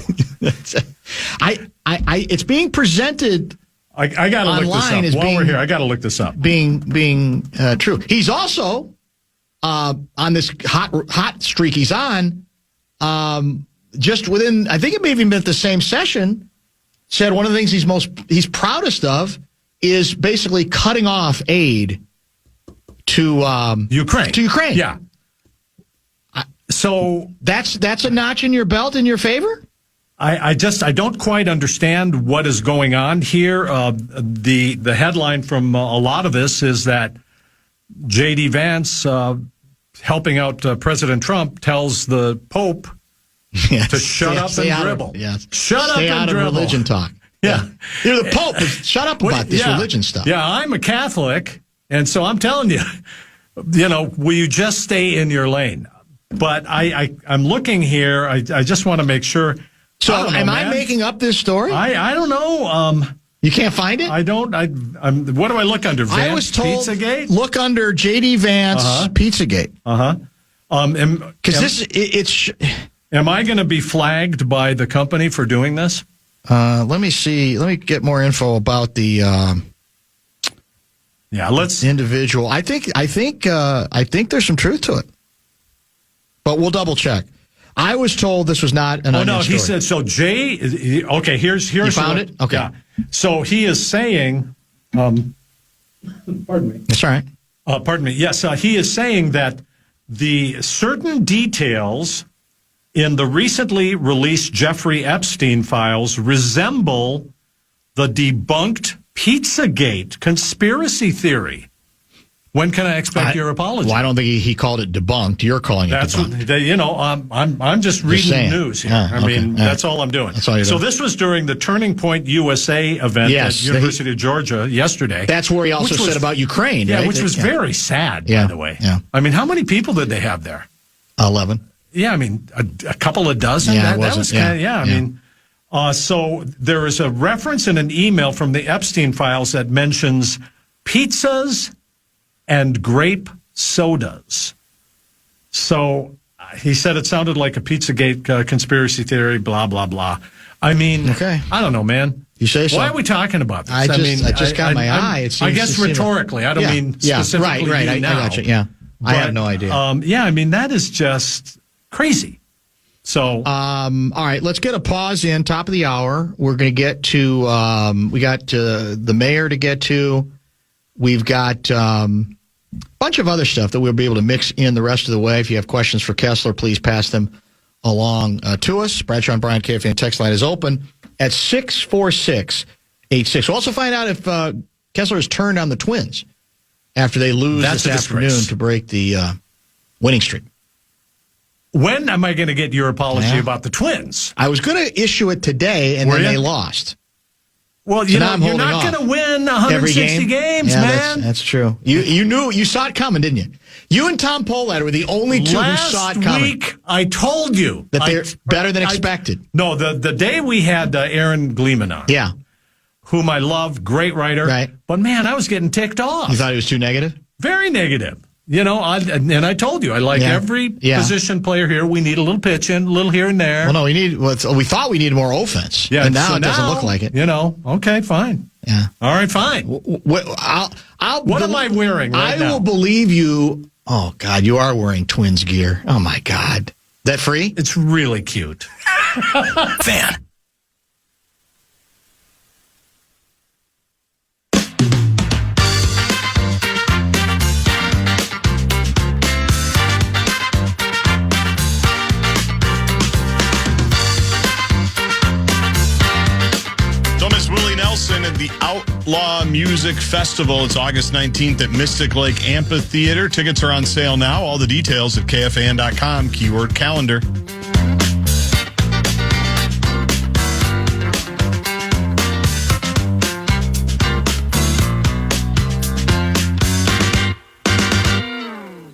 It's being presented. I got to look this up. While we're here, I got to look this up. Being true. He's also on this hot streak he's on. Just within, I think it may have even been at the same session, said one of the things he's proudest of is basically cutting off aid to Ukraine. Yeah. So that's a notch in your belt in your favor? I don't quite understand what is going on here. The headline from a lot of this is that J.D. Vance, helping out President Trump, tells the Pope to shut up and dribble. Shut up and dribble. Stay out of religion talk. Yeah. You're the Pope. Shut up about this religion stuff. Yeah, I'm a Catholic, and so I'm telling you, will you just stay in your lane? But I'm looking here. I just want to make sure. So am I making up this story? I don't know. You can't find it? I don't. What do I look under? Vance, I was told Pizzagate? Look under J.D. Vance Pizzagate. Because am I going to be flagged by the company for doing this? Let me see. Let me get more info about the. Individual. I think there's some truth to it, but we'll double check. I was told this was not an Onion story. He said so. Okay, here's you found it. Okay, yeah. So he is saying, pardon me. That's all right. Pardon me. Yes, he is saying that the certain details in the recently released Jeffrey Epstein files resemble the debunked Pizzagate conspiracy theory. When can I expect your apology? Well, I don't think he called it debunked. You're calling it debunked. I'm just reading the news here. That's all I'm doing. That's all you're doing. So this was during the Turning Point USA event at University of Georgia yesterday. That's where he also said about Ukraine, right? Which was very sad, by the way. Yeah. I mean, how many people did they have there? 11. Yeah, I mean, a couple of dozen. Yeah, that was kind of, so there is a reference in an email from the Epstein files that mentions pizzas and grape sodas. So he said it sounded like a Pizzagate conspiracy theory, blah, blah, blah. I mean, I don't know, man. You say so. Why are we talking about this? I just got my eye. I guess rhetorically. I don't mean specifically. Right. I now. got you. Yeah. I have no idea. I mean, that is just crazy. So, all right, let's get a pause in. Top of the hour. We're going to get to, we got the mayor to get to. We've got a bunch of other stuff that we'll be able to mix in the rest of the way. If you have questions for Kessler, please pass them along to us. Bradshaw and Bryant KFAN text line is open at 64686. We'll also find out if Kessler has turned on the Twins after they lose this afternoon to break the winning streak. When am I going to get your apology about the Twins? I was going to issue it today, and then they lost. Well, you're not going to win 160 games, man. That's true. You saw it coming, didn't you? You and Tom Pollard were the only two who saw it coming. Last week, I told you that they're better than expected. No, the day we had Aaron Gleeman on. Yeah. Whom I love, great writer. Right. But, man, I was getting ticked off. You thought he was too negative? Very negative. And I told you, I like every position player here. We need a little pitching, a little here and there. Well, no, we thought we needed more offense. Yeah, and now it doesn't look like it. Okay, fine. Yeah. All right, fine. What am I wearing right now? I will believe you. Oh, God, you are wearing Twins gear. Oh, my God. That free? It's really cute. Fan. And the Outlaw Music Festival. It's August 19th at Mystic Lake Amphitheater. Tickets are on sale now. All the details at KFAN.com, keyword calendar.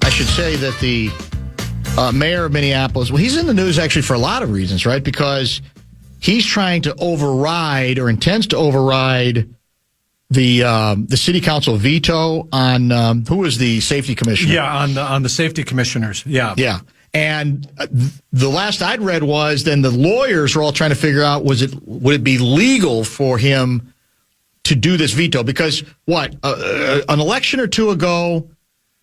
I should say that the mayor of Minneapolis, well, he's in the news actually for a lot of reasons, right? Because he's trying to override or intends to override the city council veto on who was the safety commissioner? Yeah, on the safety commissioners. Yeah. Yeah. And the last I'd read was then the lawyers are all trying to figure out would it be legal for him to do this veto? Because an election or two ago,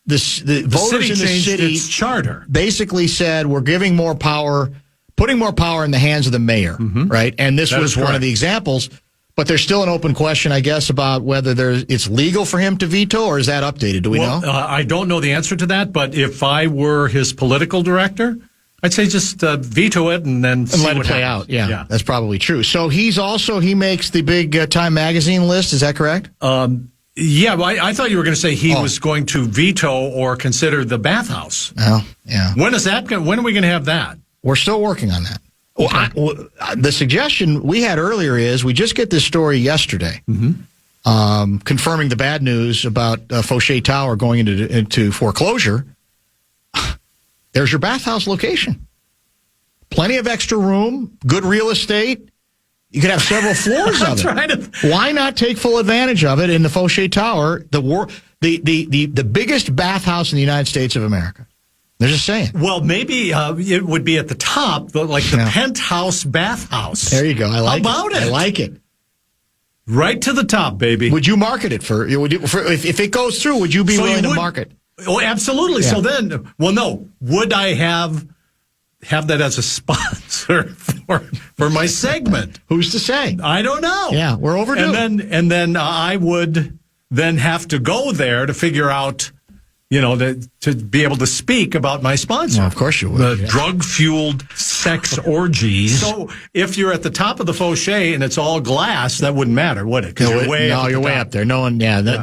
the voters in the city its charter basically said we're giving more power. Putting more power in the hands of the mayor, right? And this was one of the examples. But there's still an open question, I guess, about whether it's legal for him to veto, or is that updated? Do we know? I don't know the answer to that, but if I were his political director, I'd say just veto it and then see let it what play happens. out. Yeah, that's probably true. So he makes the big Time Magazine list. Is that correct? Yeah, well, I thought you were going to say he was going to veto or consider the bathhouse. Oh, yeah. When are we going to have that? We're still working on that. Okay. The suggestion we had earlier is we just get this story yesterday, confirming the bad news about Fauché Tower going into foreclosure. There's your bathhouse location. Plenty of extra room, good real estate. You could have several floors of it. Why not take full advantage of it in the Fauché Tower, the biggest bathhouse in the United States of America? They're just saying. Well, maybe it would be at the top, like the penthouse bathhouse. There you go. I like it. How about it? I like it. Right to the top, baby. Would you market it if it goes through? Would you be willing to market? Oh, absolutely. Yeah. So then, no. Would I have that as a sponsor for my segment? Who's to say? I don't know. Yeah, we're overdue. And then I would then have to go there to figure out to be able to speak about my sponsor. Well, of course you would. The drug-fueled sex orgies. So if you're at the top of the fauché and it's all glass, that wouldn't matter, would it? Because you're way up there. No one,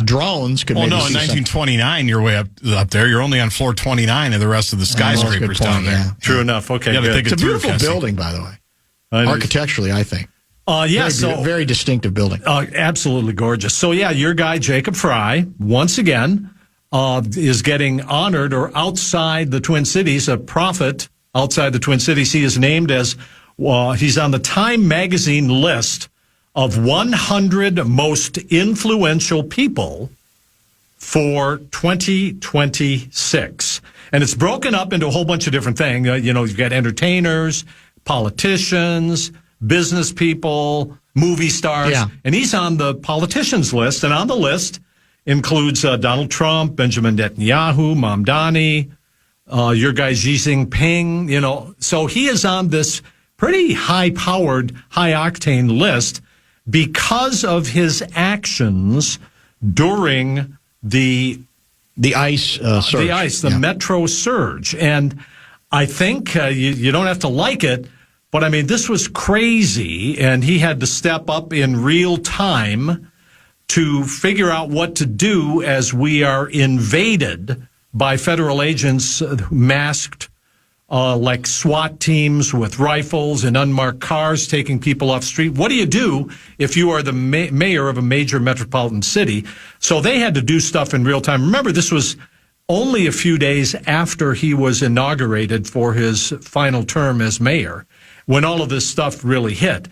drones could maybe in 1929, you're way up there. You're only on floor 29 of the rest of the skyscrapers down there. Yeah. True enough. Okay, it's a beautiful building, by the way. Architecturally, I think. Very distinctive building. Absolutely gorgeous. So, your guy, Jacob Fry, once again, is getting honored or outside the Twin Cities, a prophet outside the Twin Cities. He is named as, he's on the Time magazine list of 100 most influential people for 2026. And it's broken up into a whole bunch of different things. You've got entertainers, politicians, business people, movie stars. Yeah. And he's on the politicians list. And on the list includes Donald Trump, Benjamin Netanyahu, Mamdani, your guy Xi Jinping, So he is on this pretty high-powered, high-octane list because of his actions during the ICE surge. The Metro surge. And I think you don't have to like it, but I mean, this was crazy, and he had to step up in real time to figure out what to do as we are invaded by federal agents masked like SWAT teams with rifles and unmarked cars taking people off street. What do you do if you are the mayor of a major metropolitan city? So they had to do stuff in real time. Remember, this was only a few days after he was inaugurated for his final term as mayor, when all of this stuff really hit.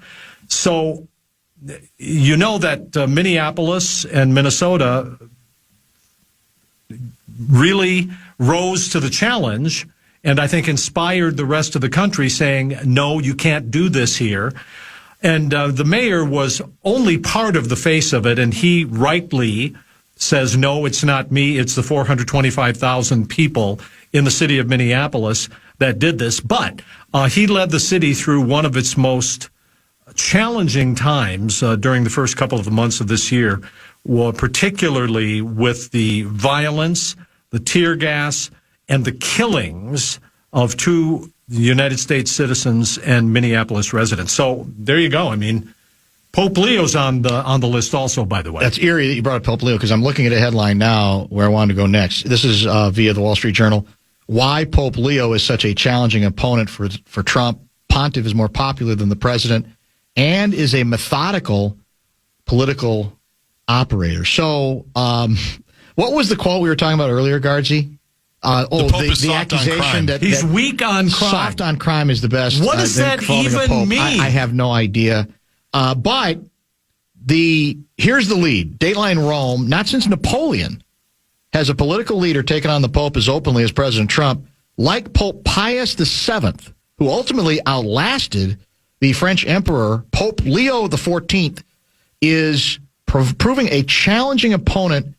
So you know that Minneapolis and Minnesota really rose to the challenge, and I think inspired the rest of the country, saying, no, you can't do this here. And the mayor was only part of the face of it, and he rightly says, no, it's not me, it's the 425,000 people in the city of Minneapolis that did this. But he led the city through one of its most challenging times during the first couple of months of this year, particularly with the violence, the tear gas, and the killings of 2 United States citizens and Minneapolis residents. So there you go. I mean, Pope Leo's on the list also, by the way. That's eerie that you brought up Pope Leo, because I'm looking at a headline now where I wanted to go next. This is via the Wall Street Journal. Why Pope Leo is such a challenging opponent for Trump. Pontiff is more popular than the president and is a methodical political operator. So what was the quote we were talking about earlier, Guardsy? The accusation that he's weak on crime. Soft on crime is the best. What does that even mean? I have no idea. But here's the lead. Dateline Rome, not since Napoleon has a political leader taken on the Pope as openly as President Trump, like Pope Pius VII, who ultimately outlasted the French Emperor. Pope Leo XIV is proving a challenging opponent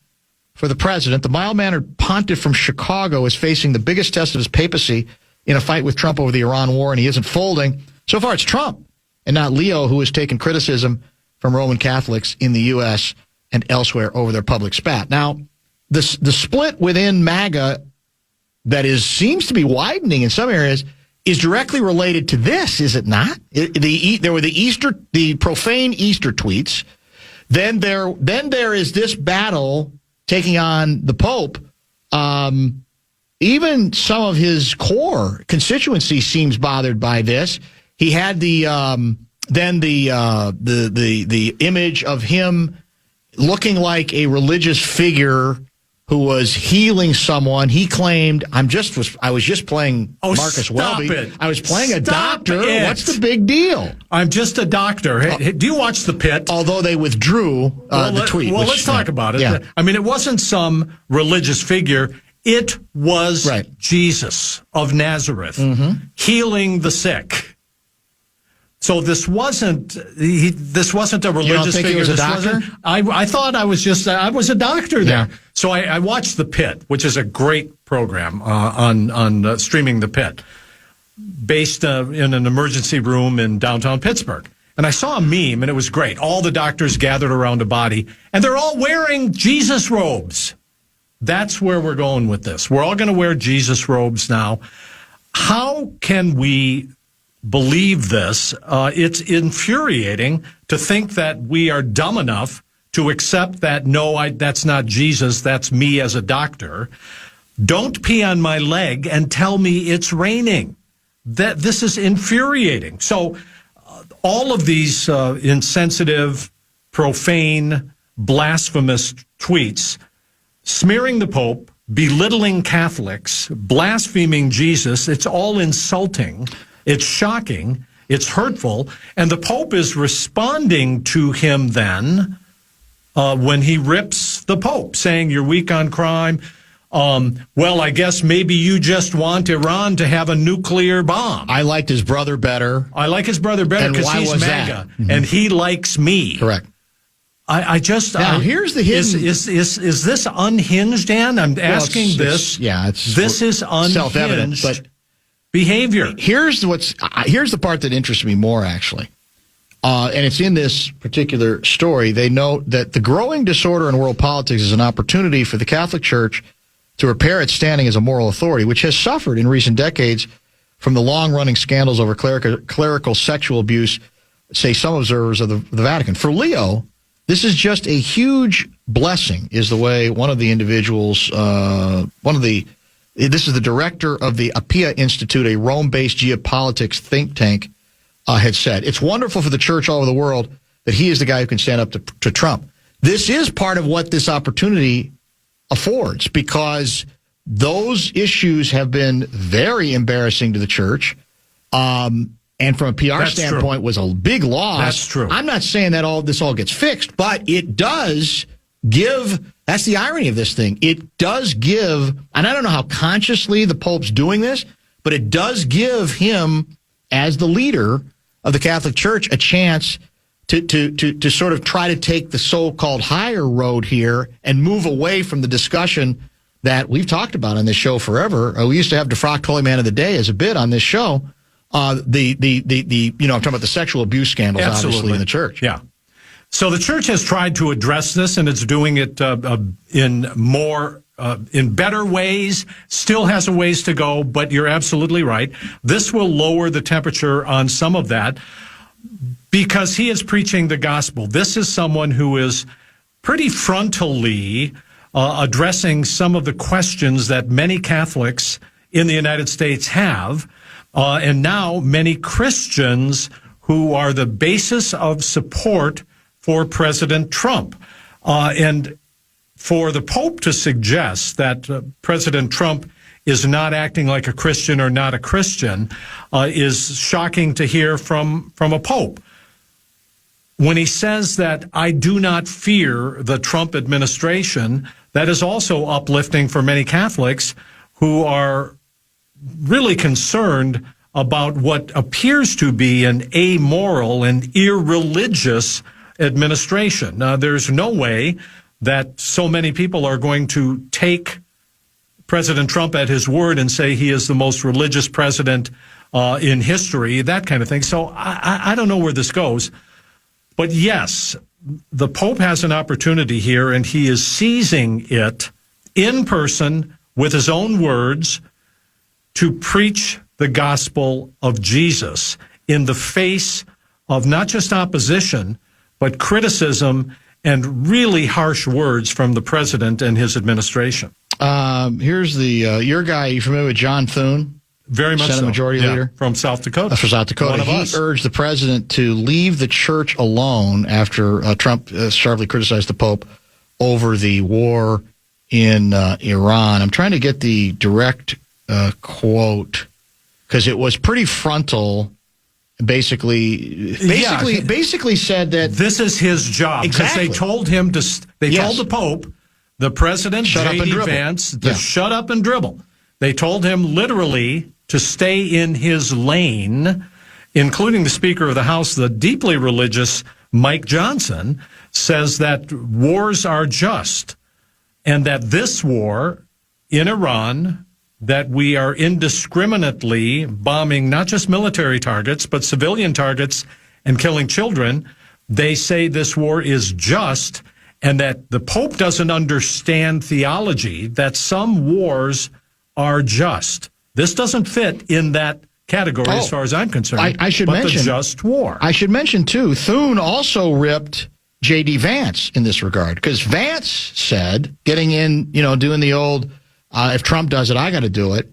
for the president. The mild-mannered pontiff from Chicago is facing the biggest test of his papacy in a fight with Trump over the Iran war, and he isn't folding. So far, it's Trump and not Leo who has taken criticism from Roman Catholics in the U.S. and elsewhere over their public spat. Now, the split within MAGA that seems to be widening in some areas is directly related to this, is it not? There were the profane Easter tweets. Then there is this battle taking on the Pope. Even some of his core constituency seems bothered by this. He had the image of him looking like a religious figure who was healing someone. He claimed, I was just playing Marcus Welby. I was playing a doctor. What's the big deal? I'm just a doctor. Do you watch The Pit? Although they withdrew the tweet. Well, let's talk about it. Yeah. I mean, it wasn't some religious figure. It was Jesus of Nazareth healing the sick. So this wasn't a religious you don't think figure. He was a doctor? I thought I was a doctor there. Yeah. So I watched The Pit, which is a great program on streaming The Pit, based in an emergency room in downtown Pittsburgh. And I saw a meme, and it was great. All the doctors gathered around a body, and they're all wearing Jesus robes. That's where we're going with this. We're all going to wear Jesus robes now. How can we believe this? It's infuriating to think that we are dumb enough to accept that, no, that's not Jesus, that's me as a doctor. Don't pee on my leg and tell me it's raining. This is infuriating. So all of these insensitive, profane, blasphemous tweets, smearing the Pope, belittling Catholics, blaspheming Jesus, it's all insulting. It's shocking. It's hurtful. And the Pope is responding to him then when he rips the Pope, saying you're weak on crime. Well, I guess maybe you just want Iran to have a nuclear bomb. I liked his brother better. I like his brother better because he's MAGA, and he likes me. Correct. I just now here's the hidden. Is this unhinged, Dan? I'm asking this. This is unhinged, self-evident, but behavior. Here's the part that interests me more, actually, and it's in this particular story. They note that the growing disorder in world politics is an opportunity for the Catholic Church to repair its standing as a moral authority, which has suffered in recent decades from the long-running scandals over clerical sexual abuse, say some observers of the Vatican. For Leo, this is just a huge blessing, is the way one of the individuals, this is the director of the Appia Institute, a Rome-based geopolitics think tank, had said. It's wonderful for the church all over the world that he is the guy who can stand up to Trump. This is part of what this opportunity affords, because those issues have been very embarrassing to the church. And from a PR standpoint, was a big loss. That's true. I'm not saying that this all gets fixed, but it does give. That's the irony of this thing. It does give, and I don't know how consciously the Pope's doing this, but it does give him, as the leader of the Catholic Church, a chance to sort of try to take the so-called higher road here and move away from the discussion that we've talked about on this show forever. We used to have Defrocked Holy Man of the Day as a bit on this show. I'm talking about the sexual abuse scandals, obviously, in the church. Yeah. So the church has tried to address this, and it's doing it in better ways. Still has a ways to go, but you're absolutely right. This will lower the temperature on some of that because he is preaching the gospel. This is someone who is pretty frontally addressing some of the questions that many Catholics in the United States have. And now many Christians who are the basis of support for President Trump. And for the Pope to suggest that President Trump is not acting like a Christian or not a Christian is shocking to hear from a Pope. When he says that I do not fear the Trump administration, that is also uplifting for many Catholics who are really concerned about what appears to be an amoral and irreligious administration. Now, there's no way that so many people are going to take President Trump at his word and say he is the most religious president in history, that kind of thing. So I don't know where this goes. But yes, the Pope has an opportunity here, and he is seizing it in person with his own words to preach the gospel of Jesus in the face of not just opposition, but criticism and really harsh words from the president and his administration. Here's your guy. You familiar with John Thune? Very much Senate so. Majority Leader? From South Dakota. From South Dakota. He urged the president to leave the church alone after Trump sharply criticized the Pope over the war in Iran. I'm trying to get the direct quote because it was pretty frontal. Basically said that this is his job. Exactly. Because they told him told the Pope, the president, J.D. Vance, to shut up and dribble. They told him literally to stay in his lane, including the Speaker of the House, the deeply religious Mike Johnson, says that wars are just and that this war in Iran, that we are indiscriminately bombing not just military targets, but civilian targets and killing children. They say this war is just and that the Pope doesn't understand theology, that some wars are just. This doesn't fit in that category as far as I'm concerned. I should mention the just war. I should mention, too, Thune also ripped J.D. Vance in this regard, because Vance said, getting in, doing the old, if Trump does it, I got to do it.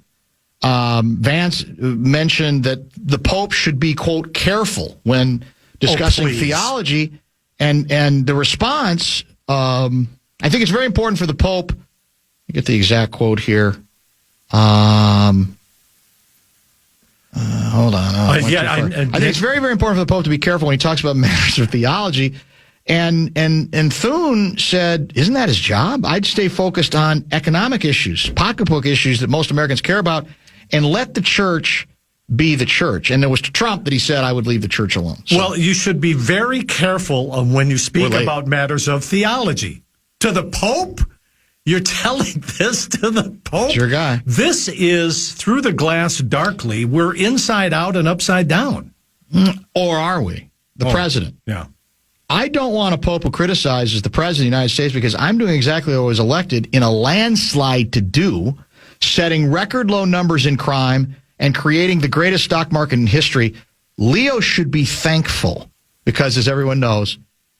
Vance mentioned that the Pope should be, quote, careful when discussing theology. And the response, I think it's very important for the Pope. I get the exact quote here. Hold on. I think it's very, very important for the Pope to be careful when he talks about matters of theology. And Thune said, isn't that his job? I'd stay focused on economic issues, pocketbook issues that most Americans care about, and let the church be the church. And it was to Trump that he said, I would leave the church alone. So, well, you should be very careful of when you speak about matters of theology. To the Pope? You're telling this to the Pope? It's your guy. This is through the glass darkly. We're inside out and upside down. Or are we? The president. Yeah. I don't want a Pope who criticizes the president of the United States, because I'm doing exactly what I was elected in a landslide to do, setting record low numbers in crime and creating the greatest stock market in history. Leo should be thankful because, as everyone knows,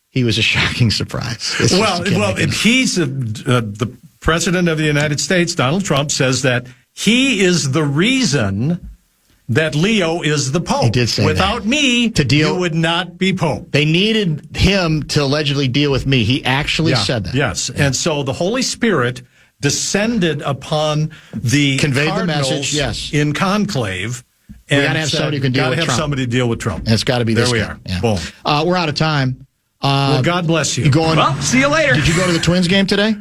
he was a shocking surprise. Well, he's the president of the United States, Donald Trump, says that he is the reason that Leo is the Pope. He did say Without that. me, you would not be Pope. They needed him to allegedly deal with me. He actually said that. Yes, and so the Holy Spirit descended upon the conveyed the message. Yes, in conclave. We got to have somebody who can deal with Trump. Somebody deal with Trump. And it's got to be this guy. There we are. Yeah. Boom. We're out of time. Well, God bless you. Well, see you later. Did you go to the Twins game today?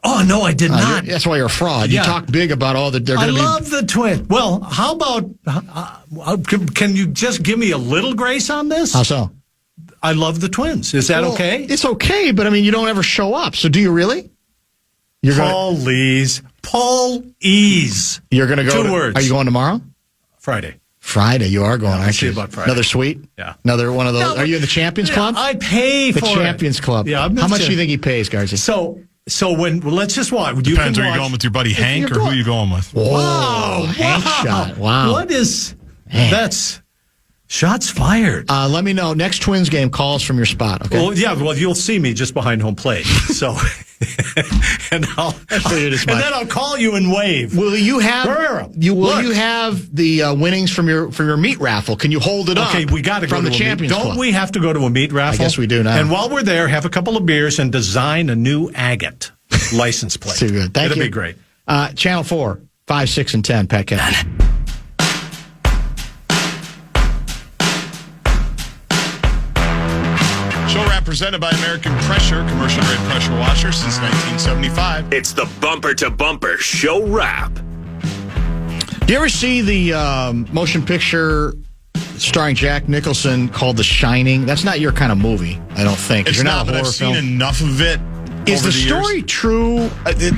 Oh, no, I did not. That's why you're a fraud. Yeah. You talk big about all that. I love the Twins. Well, how about, can you just give me a little grace on this? How so? I love the Twins. Is that okay? It's okay, but I mean, you don't ever show up. So do you really? Paul Ease. You're going to go. 2 words. Are you going tomorrow? Friday, you are going. I'll see you about Friday. Another suite? Yeah. Another one of those. Are you in the Champions Club? I pay for the Champions Club. Yeah. How much do you think he pays, Gaardsy? So let's just watch. Depends. Are you going with your buddy Hank or who are you going with? Wow. Hank shot. Wow. What is that's shots fired? Let me know. Next Twins game, calls from your spot. Okay. Well, you'll see me just behind home plate. So, and then I'll call you and wave. Will you have you have the winnings from your meat raffle? Can you hold it up? Okay, we got to go from to the Champions Club. Don't we have to go to a meat raffle? I guess we do now. And while we're there, have a couple of beers and design a new agate license plate. Too good. Thank you. It'll be great. Channel 4, 5, 6, and 10. Pat Kessler. Show represented by American Pressure, commercial grade pressure washer since 1975. It's the Bumper to Bumper Show Wrap. Do you ever see the motion picture starring Jack Nicholson called The Shining? That's not your kind of movie, I don't think. It's You're not, not a but horror I've seen film. enough of it. Is the story true?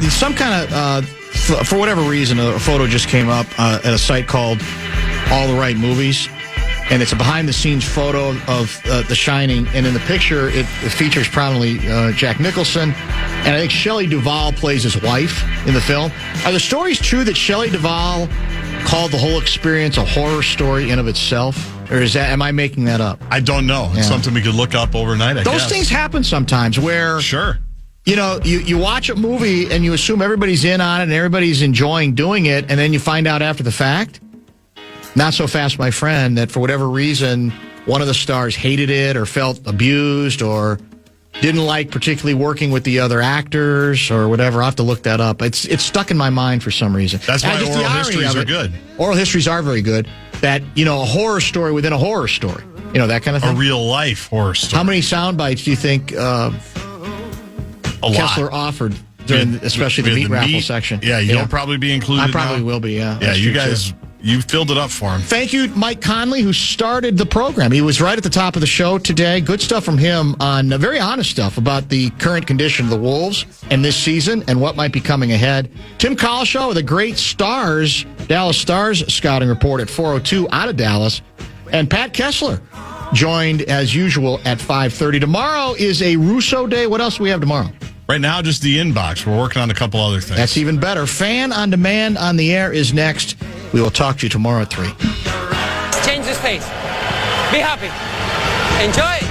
Some kind of, for whatever reason, a photo just came up at a site called All the Right Movies. And it's a behind-the-scenes photo of The Shining. And in the picture, it features prominently Jack Nicholson. And I think Shelley Duvall plays his wife in the film. Are the stories true that Shelley Duvall called the whole experience a horror story in of itself? Or am I making that up? I don't know. It's something we could look up overnight, I guess. Those things happen sometimes where... Sure. You know, you watch a movie and you assume everybody's in on it and everybody's enjoying doing it. And then you find out after the fact... Not so fast, my friend, that for whatever reason, one of the stars hated it or felt abused or didn't like particularly working with the other actors or whatever. I'll have to look that up. It's stuck in my mind for some reason. That's why oral histories are good. Oral histories are very good. That, a horror story within a horror story. That kind of thing. A real life horror story. How many sound bites do you think Kessler offered during especially the meat raffle section? Yeah, you'll probably be included. I probably will be, yeah. Yeah, you guys... You filled it up for him. Thank you, Mike Conley, who started the program. He was right at the top of the show today. Good stuff from him on very honest stuff about the current condition of the Wolves and this season and what might be coming ahead. Tim Collishaw with a great Dallas Stars scouting report at 4:02 out of Dallas. And Pat Kessler joined as usual at 5:30. Tomorrow is a Russo Day. What else do we have tomorrow? Right now, just the inbox. We're working on a couple other things. That's even better. Fan on Demand on the air is next. We will talk to you tomorrow at 3. Change the space. Be happy. Enjoy.